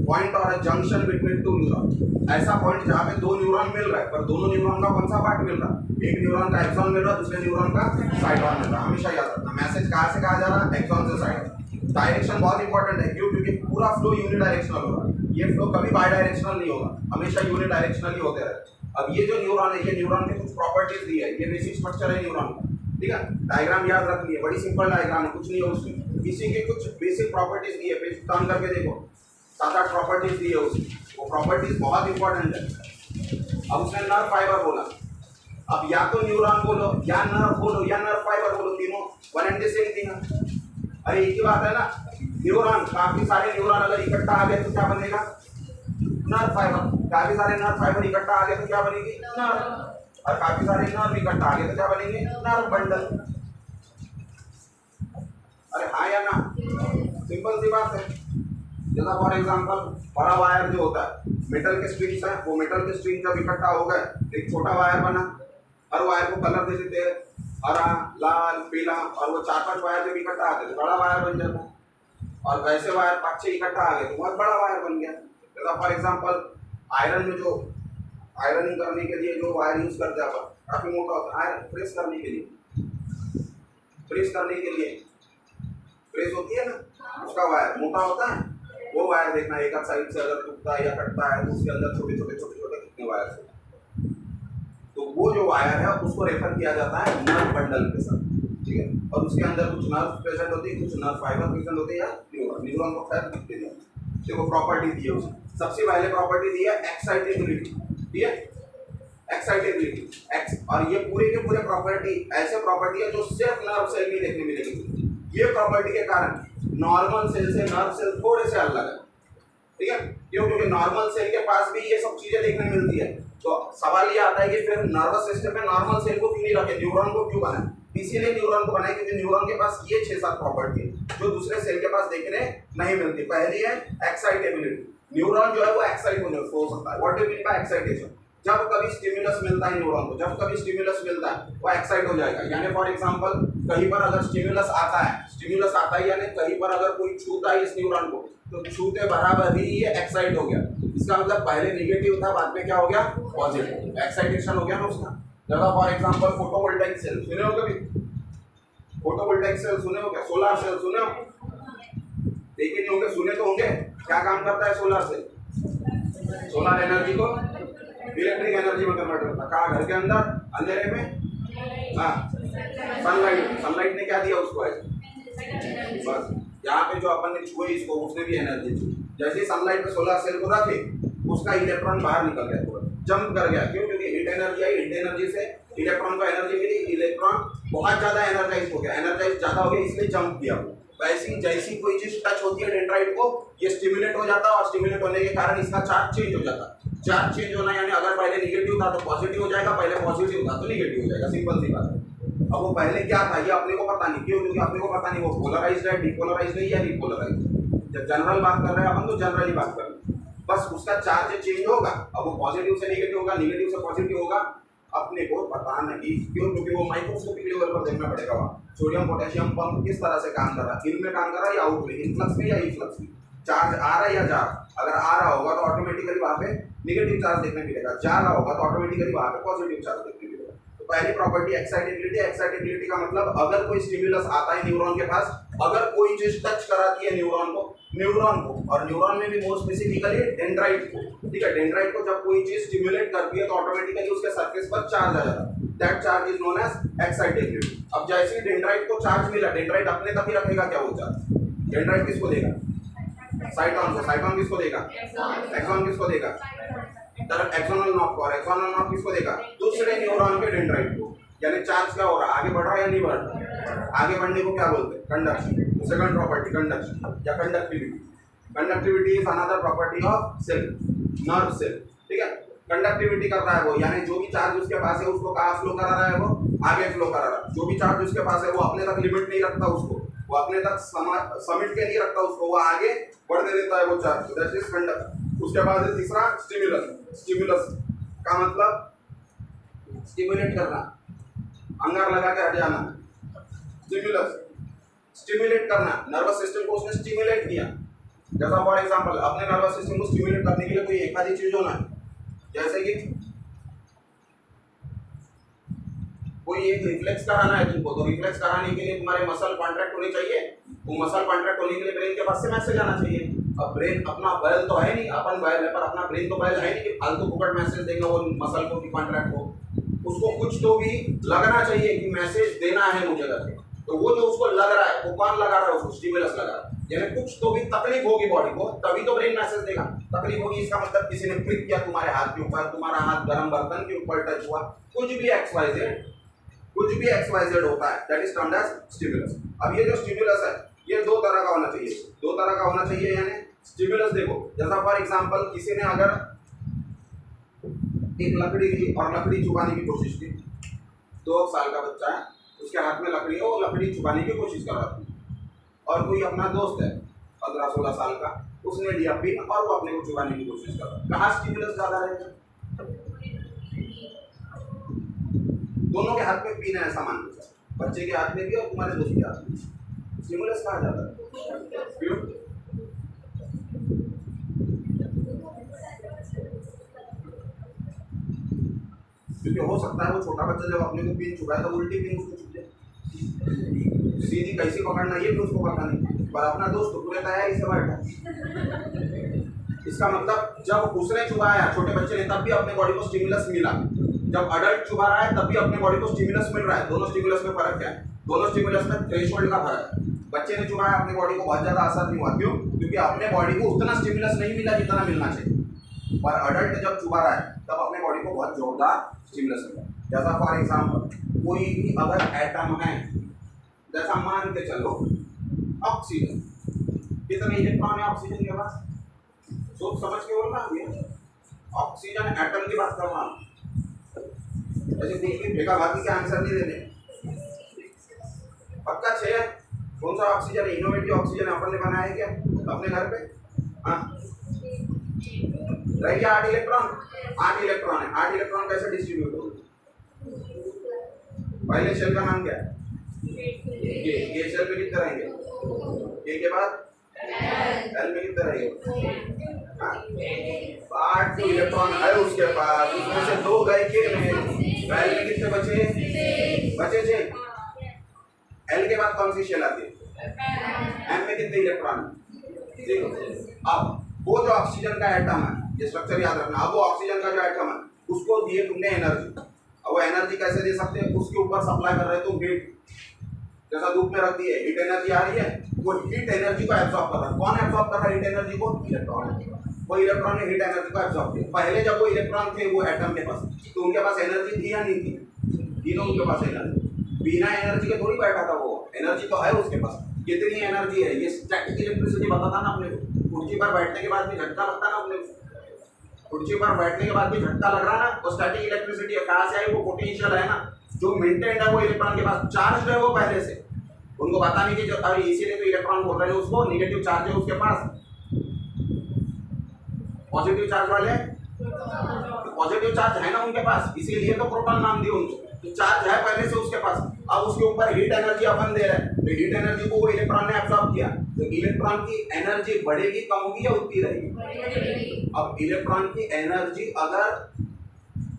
S1: Point और a junction between two neuron, ऐसा पॉइंट जहाँ पे दो न्यूरॉन मिल रहा है, पर दोनों न्यूरॉन का कौन सा पार्ट मिल रहा है? एक न्यूरॉन का एक्सॉन मिल रहा है, दूसरे न्यूरॉन का साइटॉन मिल रहा है। हमेशा याद रखना, मैसेज कहाँ से कहा जा रहा है? एक्सॉन से साइटॉन। डायरेक्शन बहुत इंपॉर्टेंट है, क्यों? क्योंकि पूरा फ्लो यूनिडायरेक्शनल होगा, ये फ्लो कभी बाई डायरेक्शनल नहीं होगा, हमेशा यूनिडायरेक्शनल ही होते रहे। अब ये जो न्यूरॉन है, ये न्यूरॉन के कुछ प्रॉपर्टीज दी है, ये बेसिक स्ट्रक्चर है न्यूरॉन का। ठीक है, डायग्राम याद रख लिए, बड़ी सिंपल डायग्राम है, कुछ नहीं है उसमें, किसी के कुछ बेसिक प्रॉपर्टीज दी है, पेज टर्न करके देखो, 7-8 प्रॉपर्टीज दी है उसमें, वो प्रॉपर्टीज बहुत इंपॉर्टेंट है। अब उसने नर्व फाइबर बोला, अब या तो न्यूरॉन बोलो या नर्व बोलो या नर्व फाइबर बोलो, तीनों one and the same thing है। अरे एक ही बात है ना, न्यूरॉन, काफी सारे न्यूरॉन अगर इकट्ठा आ गए तो क्या बनेगा? Nerve fibre. काफी सारे नर्व फाइबर इकट्ठा आ गए तो क्या बनेगी? नर्व। और काफी सारे नर्व इकट्ठा आ गए तो क्या बनेंगे? Nerve bundle. अरे हाँ या ना? सिंपल सी बात है। जैसा फॉर एग्जांपल बड़ा वायर जो होता है, मेटल के स्ट्रिंग्स हैं, वो मेटल के स्ट्रिंग जब इकट्ठा हो गए एक छोटा वायर बना, हर वायर को कलर दे देते हैं, हरा, लाल, पीला, और वो 4-5 वायर जब इकट्ठा आते तो बड़ा वायर बन जाता है, और वैसे वायर 5-6 इकट्ठा आ गए तो बहुत बड़ा वायर बन गया। जैसा फॉर एग्जांपल आयरन में जो आयरनिंग करने के लिए जो वायर यूज करते हैं अपन, काफी मोटा होता है, आयरन प्रेस करने के लिए, प्रेस होती है ना, उसका वायर मोटा होता है, वो वायर देखना, एक साइड से अगर टूटता है या कटता है तो उसके अंदर छोटे छोटे कितने वायर होते हैं, तो वो जो वायर है उसको रेफर किया जाता है नर्व बंडल के साथ। ठीक है, और उसके अंदर कुछ नर्व प्रेजेंट होती है, कुछ नर्व फाइबर प्रेजेंट होते हैं, या न्यूरॉन को खैर दिखते हैं। देखो प्रॉपर्टी दी है उसने, सबसे पहले प्रॉपर्टी दी है एक्साइटेबिलिटी। ठीक है, एक्साइटेबिलिटी एक्स, और ये पूरे के पूरे प्रॉपर्टी ऐसे प्रॉपर्टी है जो सिर्फ नर्व सेल में देखने मिलेगी। ये प्रॉपर्टी के कारण नॉर्मल सेल से नर्व सेल थोड़े से अलग है। ठीक है, क्यों? क्योंकि नॉर्मल सेल के पास भी ये सब चीजें देखने मिलती है। तो सवाल ये आता है कि फिर नर्वस सिस्टम में नॉर्मल सेल को क्यों नहीं रखे, न्यूरॉन को क्यों बनाए? इसीलिए न्यूरॉन को बनाए क्योंकि न्यूरॉन के पास ये 6-7 प्रॉपर्टी है जो दूसरे सेल के पास देखने नहीं मिलती। पहली है एक्साइटेबिलिटी, न्यूरॉन जो है वो एक्साइट हो सकता है। What do you mean bye excitation? जब कभी स्टिमुलस मिलता है न्यूरॉन को, जब कभी स्टिमुलस मिलता है वो एक्साइट हो जाएगा। यानी फॉर एग्जांपल कहीं पर अगर स्टिमुलस आता है यानी कहीं पर अगर कोई छूता है इस न्यूरॉन को, तो छूते बराबर ही ये एक्साइट हो गया। इसका मतलब पहले नेगेटिव था, बाद में क्या हो गया? पॉजिटिव, एक्साइटेशन हो गया ना उसका। जैसा फॉर एग्जांपल फोटोवोल्टाइक सेल सुने हो कभी? फोटोवोल्टाइक सेल सुने हो क्या? सोलर सेल सुने हो? देखे नहीं होंगे, सुने तो होंगे। क्या काम करता है सोलर सेल? सोलर एनर्जी को इलेक्ट्रिक एनर्जी में कन्वर्ट करता है। कहाँ? घर के अंदर अंधेरे में। हाँ, सनलाइट ने क्या दिया उसको? ऐसे बस यहाँ पे जो अपन ने छुए इसको, उसने भी एनर्जी दी। जैसे सनलाइट पे सोलर सेल को रखे, उसका इलेक्ट्रॉन बाहर निकल गया, थोड़ा जंप कर गया। क्यों? क्योंकि हीट एनर्जी आई, हीट एनर्जी से इलेक्ट्रॉन को एनर्जी मिली, इलेक्ट्रॉन बहुत ज्यादा एनर्जाइज हो गया, एनर्जाइज ज्यादा हो गया, इसलिए जंप किया। वैसी जैसी कोई चीज टच होती है डेंड्राइट को, ये स्टिमुलेट हो जाता है, और स्टिमुलेट होने के कारण इसका चार्ज चेंज हो जाता है। चार्ज चेंज होना यानी अगर पहले निगेटिव नेगेटिव था तो पॉजिटिव हो जाएगा, पहले पॉजिटिव था तो नेगेटिव हो जाएगा, सिंपल सी बात है। अब वो पहले क्या था ये अपने को पता नहीं, क्यों? क्योंकि अपने को पता नहीं वो पोलराइज्ड है, डिपोलराइज्ड है या रिपोलराइज्ड। जब जनरल बात कर रहे हैं अपन तो जनरली बात कर रहे हैं, बस उसका चार्ज चेंज होगा। अब वो पॉजिटिव से नेगेटिव होगा, नेगेटिव से पॉजिटिव होगा, अपने को पता नहीं क्यों, क्योंकि वो माइक्रोस्कोपिक लेवल पर देखना पड़ेगा। वहाँ सोडियम पोटेशियम पंप किस तरह से काम कर रहा है, इन में काम कर रहा है या आउट में, इनफ्लक्स में या इनफ्लक्स में, चार्ज आ रहा है या जा रहा है। अगर आ रहा होगा तो ऑटोमेटिकली वहाँ पे नेगेटिव चार्ज देखने मिलेगा, जा रहा होगा तो ऑटोमेटिकली वहाँ पे पॉजिटिव चार्ज देखने मिलेगा। तो पहली प्रॉपर्टी एक्साइटेबिलिटी। एक्साइटेबिलिटी का मतलब अगर कोई स्टिमुलस आता है न्यूरॉन के पास, अगर कोई चीज टच कराती है न्यूरॉन को और न्यूरॉन में भी मोर स्पेसिफिकली डेंड्राइट को, ठीक है, डेंड्राइट को जब कोई चीज स्टिमुलेट करती है तो ऑटोमेटिकली उसके सरफेस पर चार्ज आ जाता है। That charge is known as excitability. अब जैसे ही डेंड्राइट को चार्ज मिला, डेंड्राइट अपने तक ही रखेगा क्या वो चार्ज? डेंड्राइट किसको देगा? साइटोन को। साइटोन किसको देगा? एक्सॉन किसको देगा? तरफ एक्सोनल नॉब को। और एक्सोनल नॉब किसको देगा? दूसरे न्यूरॉन के डेंड्राइट को। यानी चार्ज क्या हो रहा है, आगे बढ़ रहा है या नहीं बढ़ रहा? आगे बढ़ने को क्या बोलते हैं? कंडक्शन। सेकंड प्रॉपर्टी कंडक्शन या conductivity. Conductivity is another property of cell, nerve cell, ठीक है। कंडक्टिविटी कर रहा है वो, यानी जो भी चार्ज उसके पास है उसको कहाँ फ्लो करा रहा है, वो आगे फ्लो करा रहा है। जो भी चार्ज उसके पास है वो अपने तक लिमिट नहीं रखता उसको, वो अपने तक समिट के नहीं रखता उसको, वो आगे बढ़ने देता है वो चार्ज। That is conduct. उसके बाद है तीसरा स्टिमुलस। स्टिमुलस का मतलब स्टिमुलेट करना, अंगार लगा के हट जाना। स्टिमुलस स्टिमुलेट करना, नर्वस सिस्टम को उसने स्टिमुलेट किया। जैसा फॉर एग्जांपल अपने नर्वस सिस्टम को स्टिमुलेट करने के लिए कोई एक आधी चीज होना है, जैसे कि कोई एक रिफ्लेक्स कराना है तुमको, तो रिफ्लेक्स कराने के लिए तुम्हारे मसल कॉन्ट्रैक्ट होने चाहिए। वो मसल कॉन्ट्रैक्ट होने के लिए ब्रेन के पास से मैसेज आना चाहिए। अब ब्रेन अपना बैल तो है नहीं, अपन बैल है, पर अपना ब्रेन तो बैल है नहीं कि फालतू फुकट मैसेज देगा वो मसल को कि कॉन्ट्रैक्ट हो। उसको कुछ तो भी लगना चाहिए कि मैसेज देना है मुझे करके। तो वो जो उसको लग रहा है वो कौन लगा रहा है? उसको स्टिमुलस लगा रहा है। यानी कुछ तो भी तकलीफ होगी बॉडी को, तभी तो ब्रेन मैसेज देगा। तकलीफ होगी इसका मतलब किसी ने क्लिक किया तुम्हारे हाथ के ऊपर, तुम्हारा हाथ गर्म बर्तन के ऊपर टच हुआ, कुछ भी XYZ, कुछ भी XYZ होता है, that is termed as stimulus. अब ये जो स्टिमुलस है ये दो तरह का होना चाहिए, दो तरह का होना चाहिए। यानी स्टिमुलस देखो, जैसा फॉर एग्जांपल किसी ने अगर एक लकड़ी ली और लकड़ी चुबाने की कोशिश की, 2 साल का बच्चा है, उसके हाथ में लकड़ी है, वो लकड़ी चुबाने की कोशिश कर रहा था। और कोई अपना दोस्त है 15-16 साल का, उसने लिया पिन और वो अपने को चुबाने की कोशिश कर रहा है। कहाँ स्टिमुलस ज्यादा रहेगा? दोनों के हाथ में पिन है, ऐसा मान लो, बच्चे के हाथ में भी और तुम्हारे दोस्त के हाथ में। स्टिमुलस कहाँ ज्यादा है? क्यों? क्योंकि हो सकता है वो छोटा बच्चा जब अपने को पिन चुबाए तो उल्टी पिन उसको चुभ जाए। सीधी कैसी पकड़ना ये भी उसको पता नहीं, पर अपना दोस्त तो पूरे तैयारी से बैठा। इसका मतलब जब उसने चुबाया छोटे बच्चे ने तब भी अपने बॉडी को स्टिमुलस मिला, जब अडल्ट चुबा रहा है तब भी अपने बॉडी को स्टिमुलस मिल रहा है। दोनों स्टिमुलस में फर्क क्या है? दोनों स्टिमुलस में थ्रेशोल्ड का फर्क है। बच्चे ने चुबाया, अपने बॉडी को बहुत ज्यादा असर नहीं हुआ। क्यों? क्योंकि अपने बॉडी को उतना स्टिमुलस नहीं मिला जितना मिलना चाहिए। पर अडल्ट जब चुबा रहा है तब अपने बॉडी को बहुत जोरदार स्टिमुलस मिला। जैसा फॉर एग्जांपल कोई भी अगर एटम है, जैसा मान के चलो ऑक्सीजन, कितने इलेक्ट्रॉन है ऑक्सीजन के पास? सोच समझ के बोलना, ऑक्सीजन एटम की बात कर रहा हूँ। ऐसे कुछ भी फेंका भागी के आंसर नहीं देने। पक्का 6 कौन सा ऑक्सीजन है? इनोवेटिव ऑक्सीजन अपन ने बनाया है क्या अपने घर पे? हाँ, रह गया 8 इलेक्ट्रॉन। 8 इलेक्ट्रॉन है, 8 इलेक्ट्रॉन कैसे डिस्ट्रीब्यूट होंगे? पहले शेल का नाम क्या है? ये शेल में कितने रहेंगे? ए के बाद एल में कितने रहेंगे? 8 इलेक्ट्रॉन है उसके पास, उसमें से 2 गए के में, एल में कितने बचे 6। एल के बाद कौन सी शेल आती है? एम में कितने इलेक्ट्रॉन? देखो, अब वो जो ऑक्सीजन का एटम है, ये स्ट्रक्चर याद रखना। अब वो ऑक्सीजन का जो एटम है उसको दिए तुमने एनर्जी। अब वो एनर्जी कैसे दे सकते हैं? उसके ऊपर सप्लाई कर रहे तुम हीट, जैसा धूप में रख दिए, हीट एनर्जी आ रही है, वो हीट एनर्जी को एब्जॉर्ब कर रहा है। कौन एब्जॉर्ब कर रहा है हीट एनर्जी को? इलेक्ट्रॉन। वो इलेक्ट्रॉन ने हीट एनर्जी को एब्जॉर्ब किया। पहले जब वो इलेक्ट्रॉन थे वो एटम के पास, तो उनके पास एनर्जी थी या नहीं थी? तीनों उनके पास एनर्जी, बिना एनर्जी के थोड़ी बैठा था वो। एनर्जी तो है उसके पास। कितनी एनर्जी है? ये स्टैटिक इलेक्ट्रिसिटी बताता ना अपने को, कुर्सी पर बैठने के बाद भी झटका लगता ना अपने को। कुर्सी पर बैठने के बाद भी झटका लग रहा है ना, तो स्टैटिक इलेक्ट्रिसिटी है। कहाँ से आई? वो पोटेंशियल है ना, जो मेंटेन्ड है वो इलेक्ट्रॉन के पास, चार्ज है वो पहले से, उनको पता नहीं कि अरे इसीलिए तो इलेक्ट्रॉन बोल रहे हैं उसको, नेगेटिव चार्ज है उसके पास, पॉजिटिव चार्ज वाले पॉजिटिव चार्ज है ना उनके पास, इसीलिए तो प्रोटॉन नाम दिया उनको, तो चार्ज है पहले से उसके पास। अब उसके ऊपर हीट एनर्जी अपन दे रहे हैं, तो हीट एनर्जी को वो इलेक्ट्रॉन ने एब्सॉर्ब किया, तो इलेक्ट्रॉन की एनर्जी बढ़ेगी कम होगी या उतनी रहेगी? अब इलेक्ट्रॉन की एनर्जी अगर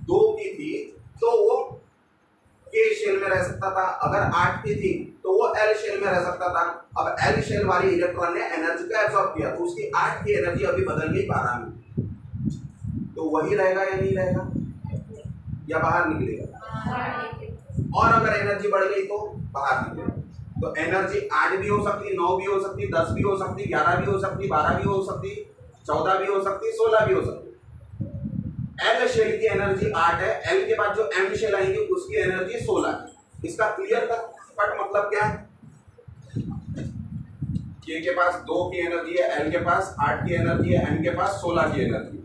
S1: 2 की थी तो वो के शेल में रह सकता था, अगर 8 की थी तो वो एल शेल में रह सकता था। अब एल शेल वाली इलेक्ट्रॉन ने एनर्जी को एब्सॉर्ब किया, तो उसकी 8 की एनर्जी अभी बदल गई 12 में, तो वही रहेगा या नहीं रहेगा, या बाहर निकलेगा? और अगर एनर्जी बढ़ गई तो बाहर निकलेगा। तो एनर्जी 8 भी हो सकती, 9 भी हो सकती, 10 भी हो सकती, 11 भी हो सकती, 12 भी हो सकती, 14 भी हो सकती, 16 भी हो सकती। एल शेल की एनर्जी 8 है, एल के बाद जो एम शेल आएंगे उसकी एनर्जी 16 है। इसका क्लियर कट मतलब क्या है? के पास 2 की एनर्जी है, एल के पास 8 की एनर्जी है, एम के पास 16 की एनर्जी।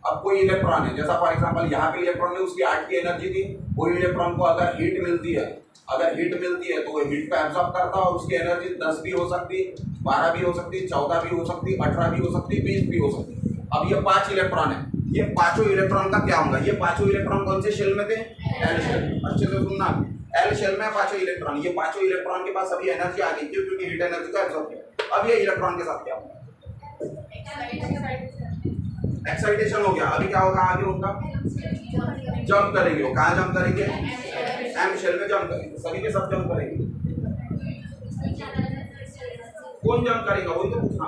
S1: अब कोई इलेक्ट्रॉन है, जैसा फॉर एग्जांपल यहाँ पे इलेक्ट्रॉन है, उसकी 8 की एनर्जी थी, वो इलेक्ट्रॉन को अगर हीट मिलती है, तो वो हीट को एब्जॉर्ब करता है और उसकी एनर्जी 10 भी हो सकती, 12 भी हो सकती, 14 भी हो सकती, 18 भी हो सकती, 20 भी हो सकती। अब ये 5 इलेक्ट्रॉन है, ये पांचों इलेक्ट्रॉन का क्या होगा? ये पांचों इलेक्ट्रॉन कौन से शेल में थे? L shell. अच्छे से सुनना, एल शेल में पांचों इलेक्ट्रॉन, ये पांचों इलेक्ट्रॉन के पास अभी एनर्जी आ गई क्यों? क्योंकि हीट एनर्जी को एब्जॉर्ब किया। अब ये इलेक्ट्रॉन के साथ क्या होगा? एक्साइटेशन हो गया। अभी क्या होगा आगे? उनका जंप करेंगे। वो कहाँ जंप करेंगे? एम शेल में जंप करेंगे, सभी के सब जंप करेंगे। कौन जंप करेगा वही तो पूछना।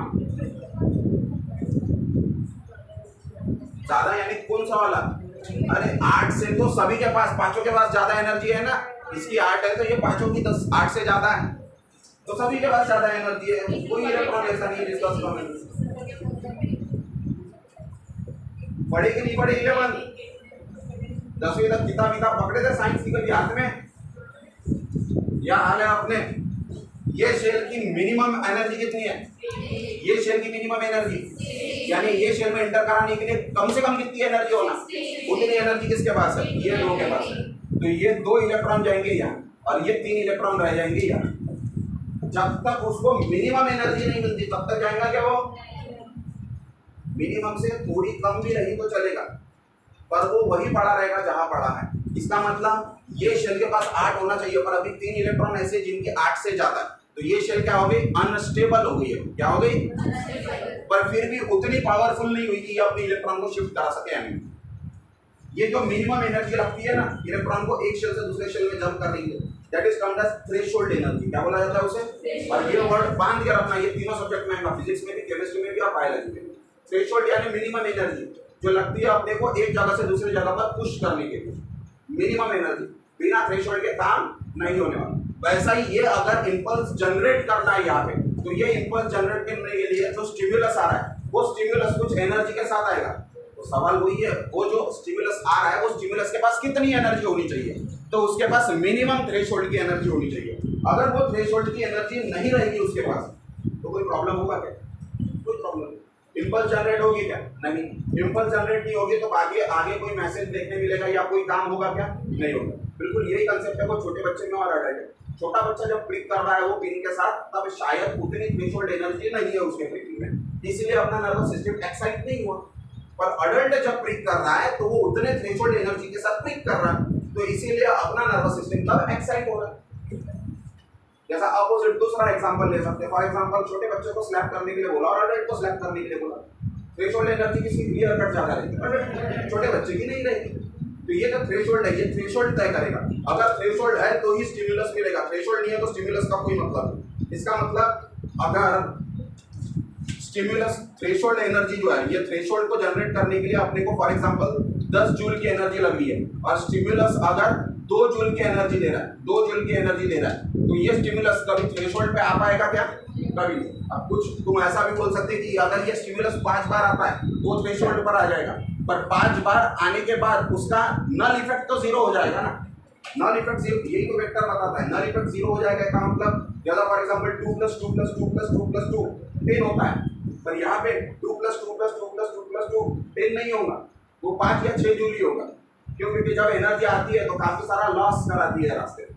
S1: ज्यादा यानी कौन सा वाला? अरे 8 से तो सभी के पास, पांचों के पास ज्यादा एनर्जी है ना, इसकी 8 है तो ये पांचों की 10 8 से ज्यादा है, तो सभी के पास ज्यादा एनर्जी है। कोई इलेक्ट्रॉन ऐसा नहीं है जिसका कम है। पढ़े कि नहीं पढ़े? 11 10वीं तक किताब पकड़े थे साइंस की कभी हाथ में? या हाल है अपने? ये शेल की मिनिमम एनर्जी कितनी है? ये शेल की मिनिमम एनर्जी, यानी ये शेल में एंटर कराने के लिए कम से कम कितनी एनर्जी होना? उतनी एनर्जी किसके पास है? ये 2 के पास है। तो ये 2 इलेक्ट्रॉन जाएंगे यहाँ और ये 3 इलेक्ट्रॉन रह जाएंगे यहाँ। जब तक उसको मिनिमम एनर्जी नहीं मिलती तब तक जाएगा क्या वो? मिनिमम से थोड़ी कम भी रही तो चलेगा, पर वो वही पड़ा रहेगा जहां पड़ा है। इसका मतलब ये शेल के पास 8 होना चाहिए, पर अभी 3 इलेक्ट्रॉन ऐसे जिनकी 8 से ज्यादा है, तो ये शेल क्या हो गई? अनस्टेबल हो गई है। क्या हो गई? पर फिर भी उतनी पावरफुल नहीं हुई कि ये अपने इलेक्ट्रॉन को शिफ्ट करा सके। यानी ये जो मिनिमम एनर्जी लगती है ना इलेक्ट्रॉन को एक शेल से दूसरे शेल में जंप करने के लिए, that is called as threshold energy. क्या बोला जाता है उसे? और ये वर्ड बांध के रखना, ये तीनों सब्जेक्ट में आएगा, फिजिक्स में भी, केमिस्ट्री में भी और बायोलॉजी में भी। थ्रेशोल्ड यानी मिनिमम एनर्जी जो लगती है अपने को एक जगह से दूसरी जगह पर पुश करने के लिए, मिनिमम एनर्जी। बिना थ्रेशोल्ड के काम नहीं होने वाला। वैसा ही ये अगर इंपल्स जनरेट करना है यहाँ पे, तो ये इंपल्स जनरेट करने के लिए जो स्टिमुलस आ रहा है वो स्टिमुलस कुछ एनर्जी के साथ आएगा। तो सवाल वही है, वो जो स्टिमुलस आ रहा है वो स्टिमुलस के पास कितनी एनर्जी होनी चाहिए? तो उसके पास मिनिमम थ्रेशोल्ड की एनर्जी होनी चाहिए। अगर वो थ्रेशोल्ड की एनर्जी नहीं रहेगी उसके पास तो कोई प्रॉब्लम होगा क्या? कोई प्रॉब्लम नहीं। इंपल्स जनरेट होगी क्या? नहीं। इंपल्स जनरेट नहीं होगी तो आगे कोई मैसेज देखने मिलेगा या कोई काम होगा क्या? नहीं होगा। बिल्कुल यही कंसेप्ट है वो छोटे बच्चे में और अडल्ट है। छोटा बच्चा जब क्लिक कर रहा है वो पिन के साथ, तब शायद उतनी थ्रेशोल्ड एनर्जी नहीं है उसके क्लिकिंग में, इसलिए अपना नर्वस सिस्टम एक्साइट नहीं हुआ। पर अडल्ट जब क्लिक कर रहा है तो वो उतने थ्रेशोल्ड एनर्जी के साथ क्लिक कर रहा है, तो इसीलिए अपना नर्वस सिस्टम तब एक्साइट हो रहा है। जैसा अपोजिट दूसरा एग्जांपल ले सकते हैं। फॉर एग्जांपल छोटे बच्चे को स्लैप करने के लिए बोला और अडल्ट को स्लैप करने के लिए बोला, थ्रेशोल्ड एनर्जी किसकी? क्लियर कट ज्यादा रहेगी, छोटे बच्चे की नहीं रहेगी। तो ये जो थ्रेशोल्ड है ये थ्रेशोल्ड तय करेगा। अगर थ्रेशोल्ड है तो ही स्टिमुलस मिलेगा, थ्रेशोल्ड नहीं है तो स्टिमुलस का कोई मतलब नहीं। इसका मतलब अगर स्टिमुलस थ्रेशोल्ड एनर्जी जो है, ये थ्रेशोल्ड को जनरेट करने के लिए अपने को फॉर एग्जांपल 10 जूल की एनर्जी लग रही है और स्टिमुलस अगर 2 जूल की एनर्जी दे रहा है, 2 जूल की एनर्जी दे रहा है, तो ये स्टिमुलस कभी थ्रेशोल्ड पे आ पाएगा क्या? कभी नहीं। अब कुछ तुम ऐसा भी बोल सकते हैं कि अगर ये स्टिमुलस 5 बार आता है तो थ्रेशोल्ड पर आ जाएगा, पर 5 बार आने के बाद उसका नल इफेक्ट तो 0 हो जाएगा ना। नल इफेक्ट 0, यही तो वेक्टर बताता है। नल इफेक्ट 0 हो जाएगा। इसका मतलब जैसा फॉर एग्जांपल 2 + 2 + 2 + 2 + 2 10 होता है, पर यहाँ पे 2 + 2 + 2 + 2 + 2 10 नहीं होगा। वो 5 या 6 जूल ही होगा। क्यों? क्योंकि जब एनर्जी आती है तो काफी सारा लॉस कराती है रास्ते में।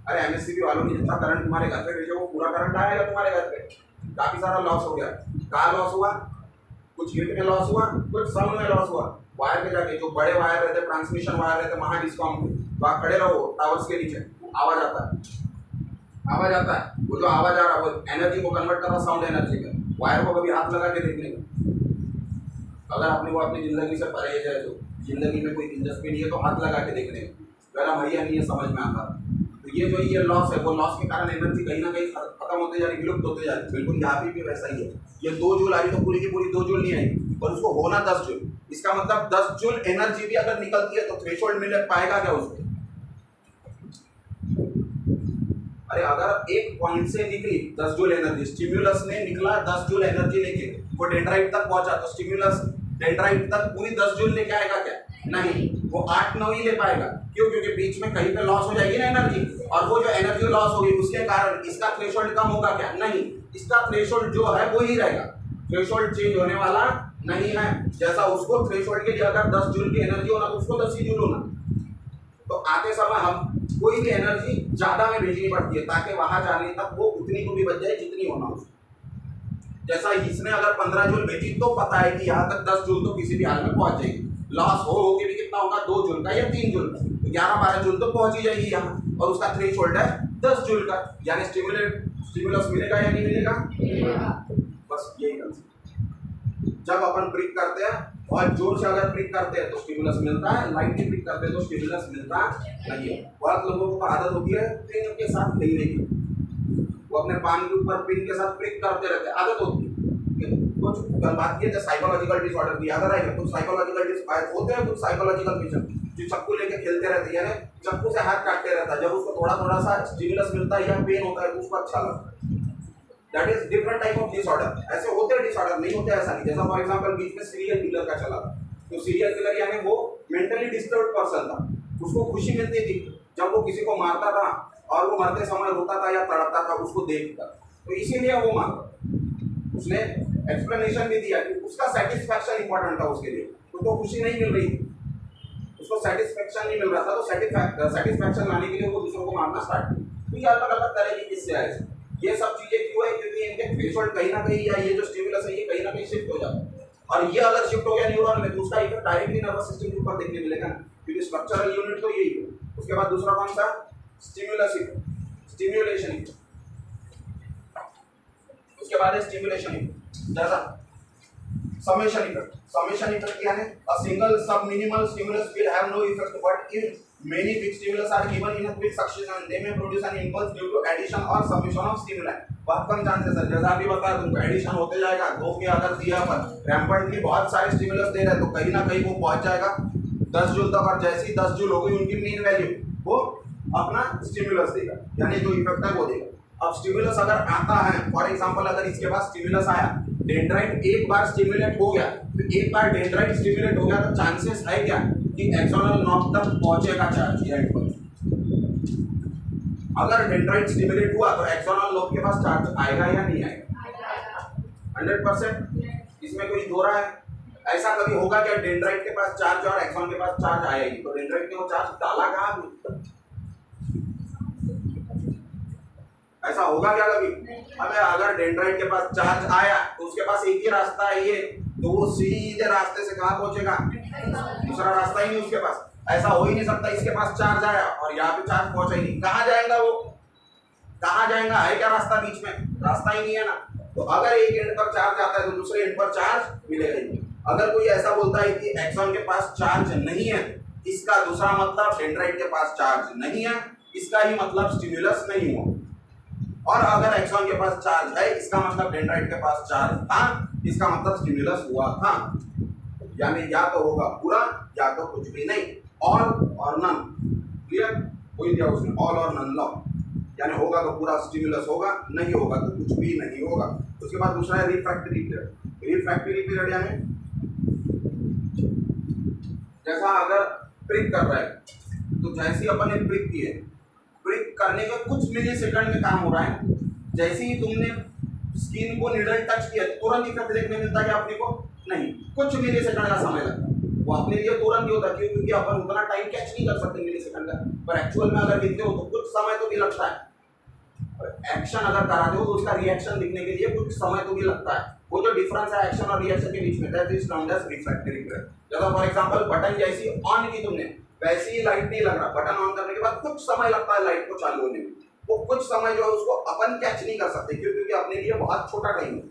S1: अरे एमएससीबी वालों ने जितना करंट तुम्हारे घर पे भेजा वो पूरा करंट आएगा तुम्हारे घर पे, काफी सारा लॉस हो गया। कहाँ लॉस हुआ? कुछ हीट में लॉस हुआ, कुछ साउंड में लॉस हुआ। वायर पे जाके जो बड़े वायर रहते, ट्रांसमिशन वायर रहते महा डिस्कॉम के, वहाँ खड़े रहो टावर्स के नीचे, आवाज आता है, आवाज आता है। वो जो आवाज आ रहा है वो एनर्जी को कन्वर्ट कर रहा साउंड एनर्जी में। वायर को कभी हाथ लगा के देखने का, अगर आपने वो अपनी जिंदगी से परहेज है तो जिंदगी में कोई दिलचस्पी नहीं है तो हाथ लगा के देखने का, मेरा भैया नहीं है समझ में आता। तो ये जो ये लॉस है, वो लॉस के कारण एनर्जी कहीं ना कहीं खत्म होते जा रही, विलुप्त होते जा रही। बिल्कुल यहाँ पे भी वैसा ही है। ये 2 जूल आई तो पूरी की पूरी 2 जूल नहीं आएगी, और उसको होना 10 जूल। इसका मतलब 10 जूल एनर्जी भी अगर निकलती है तो थ्रेशोल्ड मिल पाएगा क्या उसको? अरे अगर एक पॉइंट से निकली 10 जूल एनर्जी, स्टिम्युलस ने निकला 10 जूल एनर्जी लेके, वो डेंड्राइट तक पहुंचा तो स्टिम्युलस डेंड्राइट तक पूरी 10 जूल लेके आएगा क्या? नहीं, वो 8-9 ही ले पाएगा। क्यों? क्योंकि बीच में कहीं पे लॉस हो जाएगी ना एनर्जी, और वो जो एनर्जी लॉस होगी उसके कारण इसका थ्रेशोल्ड कम होगा क्या? नहीं, इसका थ्रेशोल्ड जो है वो ही रहेगा। थ्रेशोल्ड चेंज होने वाला नहीं है। जैसा उसको थ्रेशोल्ड के लिए अगर 10 जूल की एनर्जी होना तो उसको 10 ही जूल होना। तो आते समय हम कोई भी एनर्जी ज्यादा में भेजनी पड़ती है ताकि वहां जाने तक वो उतनी को भी बच जाए जितनी होना उसको। जैसा इसने अगर 15 जूल भेजी तो पता है कि यहाँ तक 10 जूल तो किसी भी हाल में पहुंच जाएगी। लॉस हो के भी कितना होगा? 2 जूल का या 3 जूल का, तो 11-12 जूल तो पहुंच ही जाएगी यहाँ, और उसका थ्रेशोल्ड है 10 जूल का। यानी स्टिमुलस मिलेगा या नहीं मिलेगा? बस यही कंसेप्ट। जब अपन प्रिक करते हैं और जोर से अगर प्रिक करते हैं तो स्टिमुलस मिलता है, लाइटली प्रिक करते हैं तो स्टिमुलस मिलता नहीं है। बहुत लोगों को आदत होती है पिन के साथ खेलने की, वो अपने पान के ऊपर पिन के साथ प्रिक करते रहते हैं, आदत होती है। कुछ बात की है साइकोलॉजिकल डिसऑर्डर की, याद आएगा कुछ साइकोलॉजिकल होते हैं, कुछ साइकोलॉजिकल पेशेंट जो चक्कू लेके खेलते रहते हैं, चक्कू से हाथ काटते रहता है, जब उसको थोड़ा थोड़ा सा स्टिमुलस मिलता है या पेन होता है तो उसको अच्छा लगता है। That is different type of disorder. ऐसे होते हैं डिसऑर्डर, नहीं होते ऐसा नहीं। जैसा फॉर एग्जांपल बीच में सीरियल किलर का चला था, तो सीरियल किलर यानी वो मेंटली डिस्टर्ब पर्सन था, उसको खुशी मिलती थी जब वो किसी को मारता था और वो मरते समय रोता था या तड़पता था उसको देखकर, तो इसीलिए वो मारता। उसने एक्सप्लेनेशन भी दिया कि उसका सेटिस्फैक्शन इंपॉर्टेंट था उसके लिए, उसको खुशी नहीं मिल रही थी, उसको सेटिस्फैक्शन नहीं मिल रहा था, तो सेटिस्फैक्शन लाने के लिए वो दूसरों को मारना स्टार्ट किया। तो ये अलग अलग तरह की किस्से आए। ये सब चीजें क्यों है? क्योंकि इनके थ्रेशोल्ड कहीं ना कहीं या ये जो स्टिमुलस है ये कहीं ना कहीं शिफ्ट हो जाता है, और ये अगर शिफ्ट हो गया न्यूरॉन में तो उसका इफेक्ट डायरेक्टली नर्वस सिस्टम के ऊपर देखने मिलेगा, क्योंकि स्ट्रक्चरल यूनिट तो यही है। उसके बाद दूसरा कौन सा? Stimulus effect, stimulation effect. उसके बाद है स्टिमुलेशन इफेक्ट, जैसा summation effect. Summation effect क्या है? A single subminimal stimulus will have no effect, but if many big stimulus are given in a quick succession, they may produce an impulse due to addition or summation of stimuli. बहुत कम chances है, जैसा अभी बता तुमको addition होते जाएगा। 2 के अगर दिया पर रैम्पेंटली बहुत सारे स्टिमुलस दे रहे हैं तो कहीं ना कहीं वो पहुंच जाएगा 10 जूल तक, और जैसे ही 10 जूल हो गई उनकी मीन वैल्यू वो अपना स्टिमुलस देगा, यानी जो इफेक्ट है वो देगा। अब स्टिमुलस अगर आता है, फॉर एग्जांपल अगर इसके पास स्टिमुलस आया, डेंड्राइट एक बार स्टिमुलेट हो गया, तो एक बार डेंड्राइट स्टिमुलेट हो गया तो चांसेस है क्या कि एक्सोनल नॉब तक पहुंचेगा चार्ज या इम्पल्स। अगर डेंड्राइट स्टिमुलेट हुआ तो एक्सोनल नॉब के पास चार्ज आएगा या नहीं आएगा? 100%, इसमें कोई दो राय है? ऐसा कभी होगा क्या डेंड्राइट के पास चार्ज और एक्सोन के पास चार्ज आएगी, तो डेंड्राइट ने वो चार्ज डाला कहाँ? ऐसा होगा क्या कभी? अबे अगर डेंड्राइट के पास चार्ज आया तो उसके पास एक ही रास्ता है ये, तो वो सीधे रास्ते से कहाँ पहुंचेगा? दूसरा रास्ता ही नहीं उसके पास। ऐसा हो ही नहीं सकता इसके पास चार्ज आया और यहाँ पे चार्ज पहुंचा ही नहीं, कहाँ जाएगा वो? कहाँ जाएगा? है क्या रास्ता बीच में? रास्ता ही नहीं है ना। तो अगर एक एंड पर चार्ज आता है तो दूसरे एंड पर चार्ज मिलेगा ही। अगर कोई ऐसा बोलता है कि एक्सॉन के पास चार्ज नहीं है, इसका दूसरा मतलब डेंड्राइट के पास चार्ज नहीं है, इसका ही मतलब स्टिमुलस नहीं हुआ। और अगर एक्सॉन के पास चार्ज है, इसका मतलब डेंड्राइट के पास चार्ज था, इसका मतलब स्टिमुलस हुआ था। यानी या तो होगा पूरा या तो कुछ भी नहीं, ऑल और नन। क्लियर? कोई दिया उसने ऑल और नन लॉ, यानी होगा तो पूरा स्टिमुलस होगा, नहीं होगा तो कुछ भी नहीं होगा। उसके बाद दूसरा है रिफ्रैक्टरी पीरियड। रिफ्रैक्टरी पीरियड यानी जैसा अगर प्रिक कर रहा है तो जैसे ही अपन ने प्रिक किए, प्रिक करने के कुछ मिली सेकंड में काम हो रहा है, जैसे ही तुमने स्किन को निडल टच किया तुरंत इफेक्ट देखने मिलता है अपने को? नहीं, कुछ मिली सेकंड का समय लगता है। वो अपने लिए तुरंत ही होता है, क्योंकि अपन उतना टाइम कैच नहीं कर सकते मिली सेकंड का, पर एक्चुअल में अगर दिखते हो तो कुछ समय तो भी लगता है। एक्शन अगर कराते हो तो उसका रिएक्शन दिखने के लिए कुछ समय तो भी लगता है। वो जो डिफरेंस है एक्शन और रिएक्शन के बीच में, that is termed as refractory period. जैसा फॉर एग्जांपल बटन जैसी ऑन की तुमने, वैसे ही लाइट नहीं लग रहा, बटन ऑन करने के बाद कुछ समय लगता है लाइट को चालू होने में, वो कुछ समय जो है उसको अपन कैच नहीं कर सकते, क्योंकि अपने लिए बहुत छोटा टाइम है,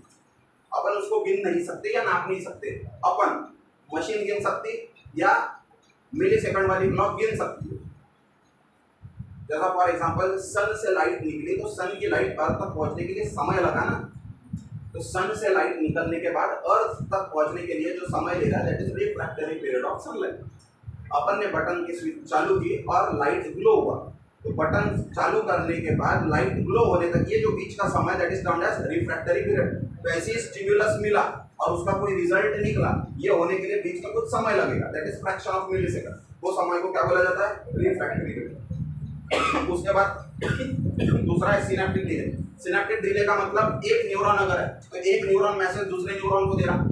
S1: अपन उसको गिन नहीं सकते या नाप नहीं सकते। अपन मशीन गिन सकती या मिली सेकंड वाली क्लॉक गिन सकती है। जैसा फॉर एग्जांपल सन से लाइट निकली तो सन की लाइट अर्थ तक पहुंचने के लिए समय लगा ना, तो सन से लाइट निकलने के बाद अर्थ तक पहुंचने के लिए जो समय ले रहा है that is refractory period of sunlight. अपन ने बटन की स्विच चालू की और लाइट ग्लो हुआ, तो बटन चालू करने के बाद लाइट ग्लो होने तक ये जो बीच का समय that is termed as refractory period. वैसे स्टिमुलस मिला और उसका कोई रिजल्ट निकला, ये होने के लिए बीच में कुछ समय लगेगा, that is fraction of millisecond. वो समय को क्या बोला जाता है? Refractory period. उसके बाद दूसरा है सिनेप्टिक डिले। सिनेप्टिक डिले का मतलब एक न्यूरॉन अगर है तो एक न्यूरॉन मैसेज दूसरे न्यूरॉन को दे रहा,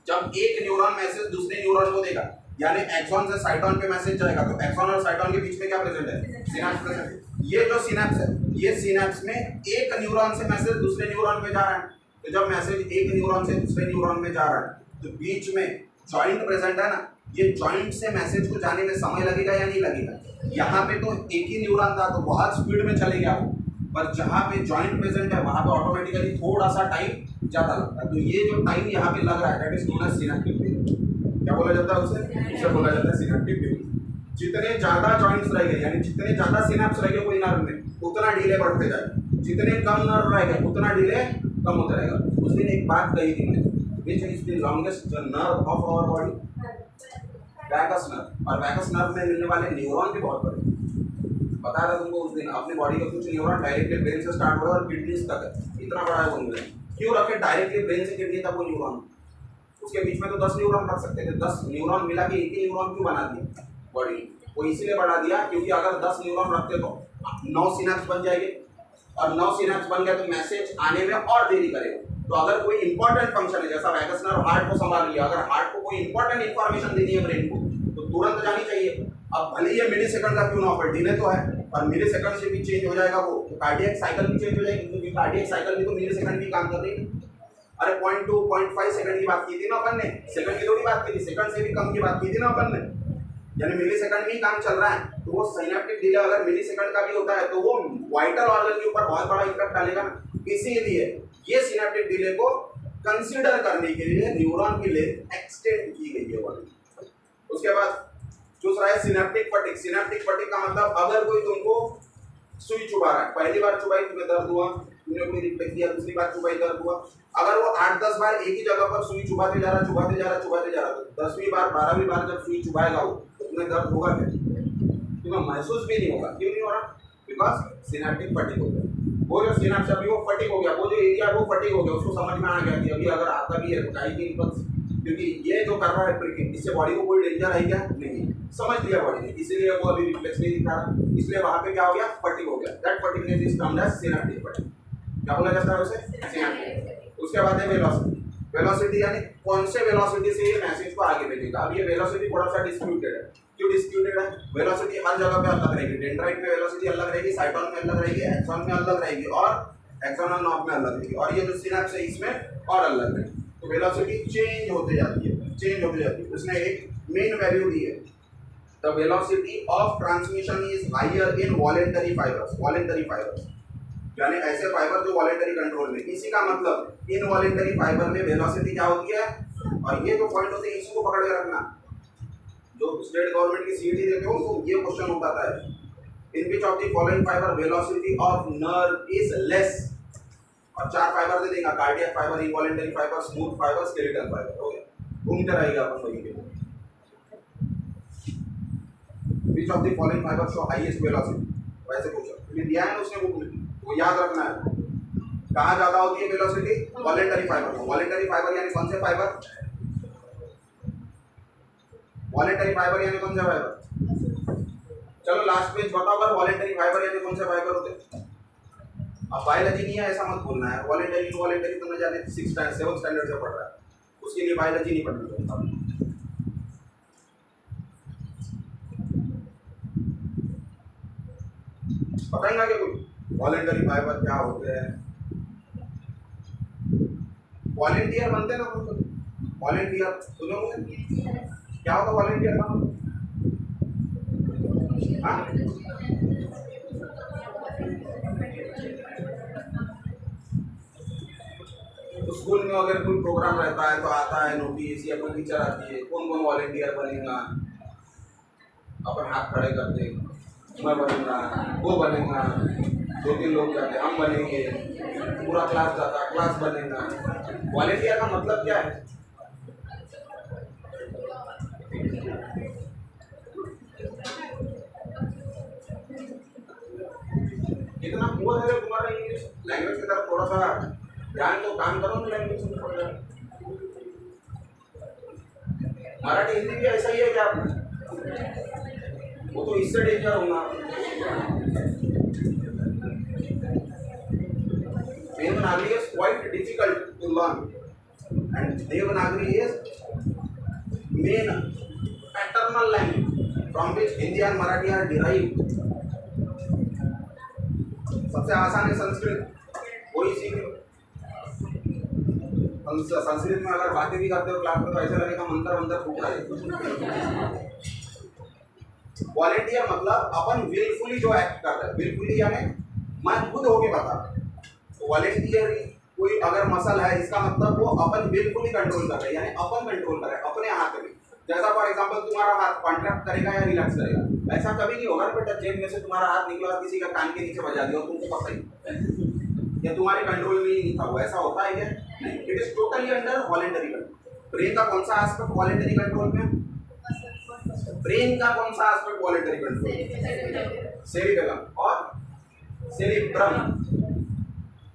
S1: जब एक न्यूरॉन मैसेज दूसरे न्यूरॉन को देगा यानी एक्सॉन से साइटोन पे मैसेज जाएगा, तो एक्सॉन और साइटोन के बीच में क्या प्रेजेंट है? सिनेप्स प्रेजेंट है। ये जो सिनेप्स है, ये सिनेप्स में एक न्यूरॉन से मैसेज दूसरे न्यूरॉन में जा रहा है, तो जब मैसेज एक न्यूरॉन से दूसरे न्यूरॉन में जा रहा है तो बीच में जॉइंट प्रेजेंट है ना, ये जॉइंट से मैसेज को जाने में समय लगेगा या नहीं लगेगा? यहाँ पे तो एक ही न्यूरॉन था तो बहुत स्पीड में चले गया वो, पर जहाँ पे जॉइंट प्रेजेंट है वहाँ पे ऑटोमेटिकली थोड़ा सा टाइम ज़्यादा लगता है। तो ये जो टाइम यहाँ पे लग रहा है that is known as synaptic delay. क्या बोला जाता है उसे बोला जाता है सिनेप्टिक डिले। जितने ज़्यादा जॉइंट्स रह गए यानी जितने ज़्यादा सिनेप्स रह गए कोई नर्व में, उतना डिले बढ़ते जाएगा, जितने कम नर्व रह गए उतना डिले कम होता रहेगा। उस दिन एक बात कही थी मैंने, which is the longest nerve of our body? Vagus nerve. और वैगस नर्व में मिलने वाले न्यूरॉन भी बहुत बड़े। बता रहा तुमको उस दिन अपने बॉडी का कुछ न्यूरॉन डायरेक्टली ब्रेन से स्टार्ट हो रहा है और किडनीज तक है, इतना बड़ा है वो न्यूरॉन। क्यों रखे डायरेक्टली ब्रेन से किडनी तक वो न्यूरॉन? उसके बीच में तो 10 न्यूरॉन रख सकते थे, 10 न्यूरॉन मिला के एक ही न्यूरॉन क्यों बना दिया बॉडी? वो इसीलिए बढ़ा दिया क्योंकि अगर 10 न्यूरॉन रखते तो 9 सिनेप्स बन जाएंगे, और 9 सिनेप्स बन गए तो मैसेज आने में और देरी करेगा। तो अगर कोई इंपॉर्टेंट फंक्शन है, जैसा वैगस नर्व हार्ट को संभाल लिया, अगर हार्ट को कोई इंपॉर्टेंट इंफॉर्मेशन देनी है ब्रेन को तो तुरंत जानी चाहिए। अब भले ये मिली सेकंड का क्यों ना हो, डिले तो है, और मिली सेकंड से भी चेंज हो जाएगा वो, तो कार्डियक साइकिल भी चेंज हो जाएगी, क्योंकि कार्डियक साइकिल भी तो मिली सेकंड भी काम कर रही है। अरे 0.2 0.5 सेकंड की बात की थी ना अपन ने, सेकंड की थोड़ी बात की थी, सेकंड से भी कम की बात की थी ना अपन ने, यानी मिली सेकंड में ही काम चल रहा है। तो वो सिनेप्टिक डिले अगर मिली सेकंड का भी होता है तो वो वाइटल ऑर्गन के ऊपर बहुत बड़ा इफेक्ट डालेगा ना। इसीलिए ये सिनेप्टिक डिले को कंसीडर करने के लिए न्यूरॉन की लेंथ एक्सटेंड की गई है वाली। उसके बाद दूसरा है सिनेप्टिक फटीग। सिनेप्टिक फटीग का मतलब अगर कोई तुमको सुई चुभा रहा है, पहली बार चुभाई तुम्हें दर्द हुआ, तुमने कोई रिफ्लेक्स दिया, दूसरी बार चुभाई दर्द हुआ, अगर वो 8-10 बार एक ही जगह पर सुई चुभाते जा रहा तो 10वीं बार 12वीं बार जब सुई चुभाएगा वो तो तुम्हें दर्द होगा क्या? तुम्हें महसूस भी नहीं होगा। क्यों नहीं हो रहा? बिकॉज सिनेप्टिक फटीग हो गया। वो जो सिनेप्स अभी वो फटीग हो गया, वो जो एरिया वो फटीग हो गया, उसको समझ में आ गया कि अभी अगर आता भी है तो काई की बस, क्योंकि ये जो कर रहा है प्रिकिंग, इससे बॉडी को कोई डेंजर है क्या? नहीं, समझ लिया बॉडी ने, इसीलिए वो अभी रिफ्लेक्स नहीं दिखा रहा, इसलिए वहां पे क्या हो गया? फटीग हो गया। That fatigueness is termed as synaptic fatigue. क्या बोला जाता है उसे? सिनेप्टिक। उसके बाद है वेलोसिटी। वेलोसिटी यानी कौन से वेलोसिटी से ये मैसेज को आगे भेजेगा। अब ये वेलोसिटी थोड़ा सा डिस्प्यूटेड है। क्यों डिस्प्यूटेड है? वेलोसिटी हर जगह पे अलग रहेगी, डेंड्राइट में वेलोसिटी अलग रहेगी, साइटोन में अलग रहेगी, एक्सॉन में अलग रहेगी और एक्सोनल नॉब में अलग रहेगी, और ये जो सिनेप्स है इसमें और अलग रहेगी। तो वेलोसिटी चेंज होते जाती है, उसने एक मेन वैल्यू दी है, the velocity of transmission is higher in voluntary fibres, यानी ऐसे फाइबर जो वॉलेंटरी कंट्रोल में। इसी का मतलब इनवॉलेंटरी फाइबर में वेलोसिटी क्या होती है, और ये जो पॉइंट होते हैं इसको पकड़ के रखना। जो स्टेट गवर्नमेंट की सीईटी देते हो तो ये क्वेश्चन होता है, in which of the following fibre velocity of nerve is less, और 4 फाइबर दे देगा, cardiac fibre, involuntary fibre, smooth fibre, skeletal fibre. हो गया, घूमते रहेगा अपन वही के। Which of the following fibre show highest velocity, वैसे पूछा ये दिया है ना उसने बुक में, वो याद रखना है। कहाँ ज्यादा होती है वेलोसिटी? वॉलेंटरी फाइबर में। वॉलेंटरी फाइबर यानी कौन से फाइबर? वॉलेंटरी फाइबर यानी कौन से फाइबर? चलो लास्ट पेज बताओ, अगर वॉलेंटरी फाइबर यानी कौन से फाइबर होते? अब बायोलॉजी नहीं है ऐसा मत बोलना है, वॉलेंटरी इनवॉलेंटरी तो न जाने 7th स्टैंडर्ड से पढ़ रहा है, उसके लिए बायोलॉजी नहीं पढ़ना चाहता। बताएंगे क्या कोई वॉलेंटरी फाइबर क्या होते हैं? वॉलेंटियर बनते हैं ना, वॉलेंटियर सुनोगे क्या होगा वॉलेंटियर का? हाँ? तो स्कूल में अगर कोई प्रोग्राम रहता है तो आता है नोटिस या कोई टीचर आती है, कौन कौन वॉलेंटियर बनेगा, अपन हाथ खड़े करते हैं, मैं बनूंगा, वो बनेगा, 2-3 लोग जाते हम बनेंगे, पूरा क्लास जाता, क्लास बनेगा। वॉलेंटियर का मतलब क्या है? इतना पुअर है तुम्हारा इंग्लिश लैंग्वेज की तरफ थोड़ा सा ध्यान तो काम करो ना, लैंग्वेज में पड़ जाए। मराठी हिंदी भी ऐसा ही है क्या? वो तो इससे डेंजर होगा। Devanagari is quite difficult to learn, and Devanagari is main paternal language from which Hindi and Marathi are derived. सबसे आसान है संस्कृत, वही सीख लो। संस्कृत में अगर बातें भी करते हो क्लास में तो ऐसा लगेगा मंत्र मंत्र फूक रहा है। वॉलेंटियर मतलब अपन विलफुली जो एक्ट कर रहे हैं, विलफुली यानी मैं खुद होके बता रहा हूँ। वॉलेंटियर कोई अगर मसल है इसका मतलब वो अपन विलफुली कंट्रोल कर रहे हैं, यानी अपन कंट्रोल कर रहे हैं अपने हाथ में। जैसा फॉर एग्जांपल तुम्हारा हाथ कॉन्ट्रैक्ट करेगा या रिलैक्स करेगा, ऐसा कभी नहीं होगा बेटा जेब में से तुम्हारा हाथ निकला और किसी का कान के नीचे बजा दिया, तुमको पता ही या तुम्हारे कंट्रोल में ही नहीं था, वो ऐसा होता है क्या? It is totally under voluntary control. Brain का कौन सा एस्पेक्ट वॉलेंटरी कंट्रोल में? ब्रेन का कौन सा एस्पेक्ट वॉलेंटरी कंट्रोल? सेरिबेलम और सेरिब्रम।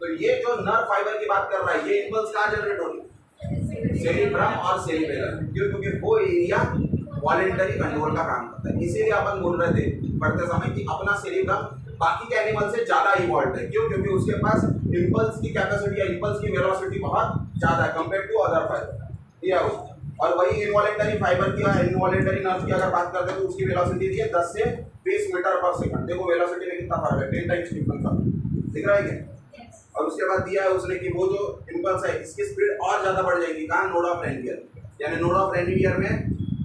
S1: तो ये जो नर्व फाइबर की बात कर रहा है, ये इंपल्स कहाँ जनरेट होगी? सेरिब्रम और सेरिबेलम। क्यों? क्योंकि वो एरिया वॉलेंटरी कंट्रोल का काम करता है। इसीलिए अपन बोल रहे थे पढ़ते समय कि अपना सेरिब्रम बाकी के एनिमल से ज्यादा इवॉल्व है। क्यों? क्योंकि उसके पास इंपल्स की कैपेसिटी या इंपल्स की वेलोसिटी बहुत ज्यादा है कंपेयर टू अदर फाइबर। या और वही इनवॉलेंटरी फाइबर की या इनवॉलेंटरी नर्व की अगर बात करते हैं तो उसकी वेलोसिटी दी है 10 से 20 मीटर पर सेकंड। देखो वेलोसिटी में कितना फर्क है, 10 टाइम्स डिफरेंस दिख रहा है क्या? और उसके बाद दिया है उसने कि वो जो इम्पल्स है इसकी स्पीड और ज़्यादा बढ़ जाएगी। कहाँ? नोड ऑफ रेनवियर, यानी नोड ऑफ रेनवियर में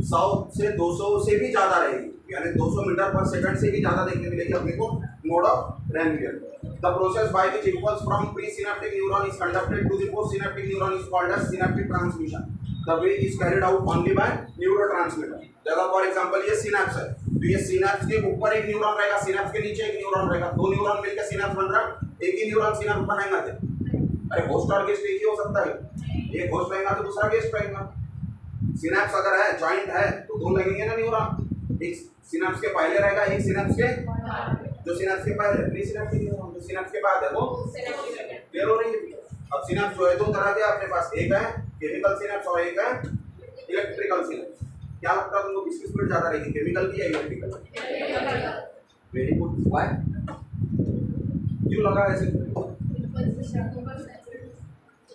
S1: 100 से 200 से भी ज़्यादा रहेगी, यानी 200 मीटर पर सेकंड से भी ज़्यादा देखने मिलेगी अपने को node of Ranvier. The process by which impulse from pre synaptic neuron is conducted to the post synaptic neuron is called as synaptic transmission. The way is carried out only by neurotransmitter. जैसा for example ये synapse है, तो ये synapse के ऊपर एक neuron रहेगा, synapse के नीचे एक न्यूरॉन रहेगा, दो न्यूरॉन मिलकर सिनेप्स बन रहा है, एक ही न्यूरॉन सिनेप्स बनाएगा। अरे होस्ट और गेस्ट एक ही हो सकता है, एक होस्ट रहेगा तो दूसरा गेस्ट रहेगा। सिनेप्स अगर है जॉइंट है तो दो लगेंगे ना न्यूरॉन, एक सिनेप्स के पहले रहेगा, एक सिनेप्स के जो सिनेप्स के पहले प्री सिनेप्टिक न्यूरॉन, जो सिनेप्स के बाद है वो क्लियर हो रही है। अब सिनेप्स जो है दो तरह के अपने पास, एक है केमिकल सिनेप्स और एक है इलेक्ट्रिकल सिनेप्स। क्या लगता है तुमको किसकी स्पीड ज्यादा रहेगी, केमिकल की या इलेक्ट्रिकल? Very good. व्हाई? क्यों लगा ऐसे?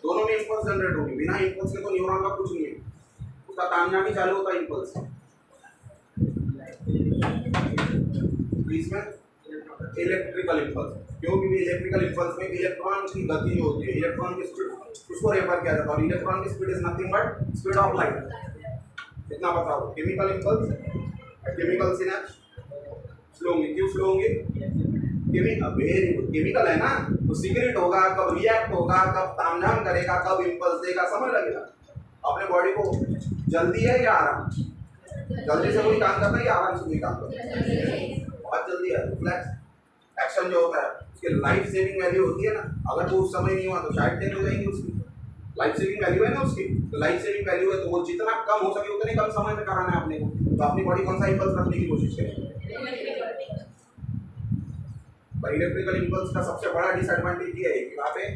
S1: दोनों में इंपल्स जनरेट होगी, बिना इंपल्स के तो न्यूरॉन का कुछ नहीं है, उसका कामयाबी चालू होता है इंपल्स। इसमें इलेक्ट्रिकल इंपल्स, क्योंकि इलेक्ट्रिकल इंपल्स में इलेक्ट्रॉन की गति जो होती है, इलेक्ट्रॉन की स्पीड, उसको रेफर किया जाता है। और इलेक्ट्रॉन की speed is nothing but speed of light. इतना बताओ, chemical impulse, chemical synapse slow होंगे। क्यों स्लो होंगे? केमिकल है ना, तो सीक्रेट होगा, कब रिएक्ट होगा, कब तामझाम करेगा, कब इंपल्स देगा, समय लगेगा। अपने बॉडी को जल्दी है या आराम? जल्दी से कोई काम करना है या आराम से कोई काम करना है? बहुत जल्दी है। रिफ्लेक्स एक्शन जो होता है उसकी लाइफ सेविंग वैल्यू होती है ना, अगर वो उस समय नहीं हुआ तो शायद डेथ हो जाएगी उसकी। लाइफ सेविंग वैल्यू है ना उसकी, तो लाइफ सेविंग वैल्यू है तो वो जितना कम हो सके उतने कम समय में कराना है अपने को। तो अपनी बॉडी कौन सा इंपल्स रखने की कोशिश करेगी? इलेक्ट्रिकल इंपल्स का सबसे बड़ा डिसएडवांटेज ये है कि वहाँ पे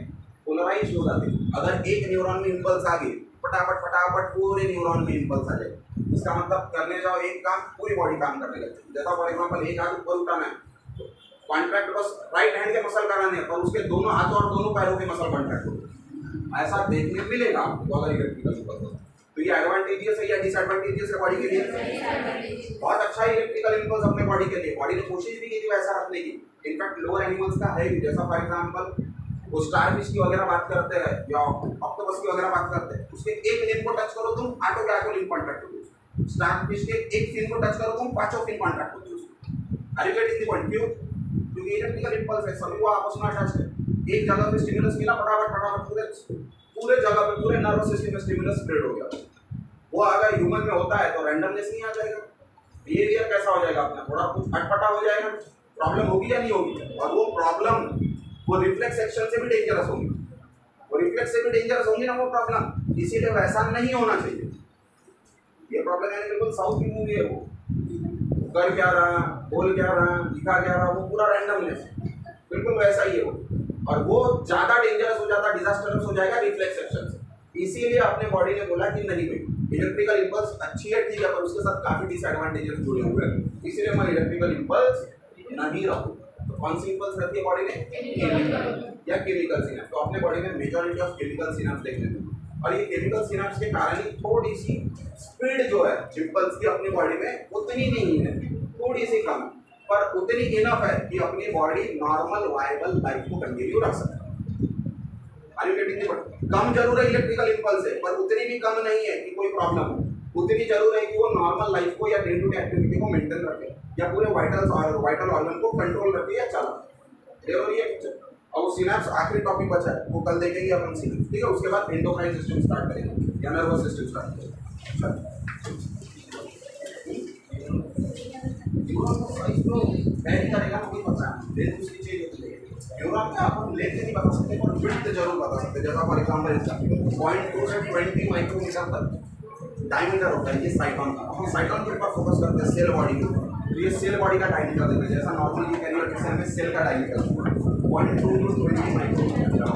S1: पोलराइज हो जाते हैं। अगर एक न्यूरॉन में इंपल्स आ गई, फटाफट फटाफट पूरे न्यूरॉन में इंपल्स आ जाए। इसका मतलब करने जाओ एक काम, पूरी बॉडी काम करने लगती है। जैसा फॉर एग्जांपल एक हाथ ऊपर उठाना है, कॉन्ट्रैक्ट बस राइट हैंड के मसल कराने हैं, पर उसके दोनों हाथों और दोनों पैरों के मसल कॉन्ट्रैक्ट हो, ऐसा देखने मिलेगा आपको अगर इलेक्ट्रिकल इंपल्स हो। तो ये एडवांटेजियस है या डिसएडवांटेजियस है बॉडी के लिए? बहुत अच्छा है इलेक्ट्रिकल इम्पल्स अपने बॉडी के लिए। बॉडी ने कोशिश भी की थी वैसा रखने की। इनफैक्ट लोअर एनिमल्स का है भी, जैसा फॉर एग्जांपल वो स्टारफिश की वगैरह बात करते हैं या ऑक्टोपस की वगैरह बात करते हैं, उसके एक लिंब को टच करो तुम, ऑटो के ऑटो लिंब कॉन्टैक्ट होती है। स्टारफिश के एक फिन को टच करो तुम, पांचों फिन कॉन्टैक्ट होती है। Are you getting the point? क्यों? क्योंकि इलेक्ट्रिकल इम्पल्स है, सभी को आपस में अटैच है। एक जगह पे स्टिमुलस मिला, फटाफट फटाफट पूरे जगह पे पूरे नर्वस सिस्टम में स्टिमुलस स्प्रेड हो गया। वो अगर ह्यूमन में होता है तो रैंडमनेस नहीं आ जाएगा, बिहेवियर कैसा हो जाएगा अपना, थोड़ा कुछ अटपटा हो जाएगा, प्रॉब्लम होगी या नहीं होगी? और वो प्रॉब्लम वो रिफ्लेक्स एक्शन से भी डेंजरस होंगी, वो रिफ्लेक्स से भी डेंजरस होंगी ना वो प्रॉब्लम। इसीलिए वैसा नहीं होना चाहिए। ये प्रॉब्लम है बिल्कुल साउथ की मूवी है, वो कर क्या रहा, बोल क्या रहा, दिखा क्या रहा, वो पूरा रैंडमनेस बिल्कुल वैसा ही है वो। और वो ज़्यादा डेंजरस हो जाता, डिजास्टरस हो जाएगा रिफ्लेक्स एक्शन से। इसीलिए अपने बॉडी ने बोला कि नहीं भाई इलेक्ट्रिकल इम्पल्स अच्छी है ठीक है, पर उसके साथ काफ़ी डिसएडवांटेजेस जुड़े हुए हैं, इसीलिए मैं इलेक्ट्रिकल इम्पल्स नहीं रखूँ। तो कौन सी इम्पल्स रहती है बॉडी में? केमिकल या केमिकल सिनेप्स। तो अपने बॉडी में मेजॉरिटी ऑफ केमिकल सिनेप्स देख लेते हैं, और ये केमिकल सिनेप्स के कारण ही थोड़ी सी स्पीड जो है इम्पल्स की अपनी बॉडी में उतनी नहीं है, थोड़ी सी कम, पर उतनी इनफ है कि अपनी बॉडी नॉर्मल वायबल लाइफ को कंटिन्यू रख सकता है। Are you getting the point? कम जरूर है इलेक्ट्रिकल इम्पल्स है, पर उतनी भी कम नहीं है कि कोई प्रॉब्लम हो। उतनी जरूर है कि वो नॉर्मल लाइफ को या डे टू डे एक्टिविटी को मेंटेन रखे, या पूरे वाइटल ऑर्गन को कंट्रोल रखे या चला। क्लियर हो रही है पिक्चर? और वो सिनेप्स आखिरी टॉपिक बचा है, वो कल देखेंगे अपन सिनेप्स, ठीक है? उसके बाद एंडोक्राइन सिस्टम स्टार्ट करेंगे या नर्वस सिस्टम स्टार्ट करेंगे। न्यूरॉन का साइज तो वैरी करेगा, मुझे पता है, लेकिन उसकी चीज होती है न्यूरॉन का अपन लेंथ नहीं बता सकते पर विड्थ जरूर बता सकते हैं। जैसा फॉर एग्जांपल इसका 0.2 से 20 माइक्रोमीटर तक डायमीटर होता है ये साइटोन का। हम साइटोन के ऊपर फोकस करते हैं सेल बॉडी के ऊपर, तो ये सेल बॉडी का डायमीटर देते हैं। जैसा नॉर्मली कैरियर सेल में सेल का डायमीटर 0.2 to 20 माइक्रोमीटर।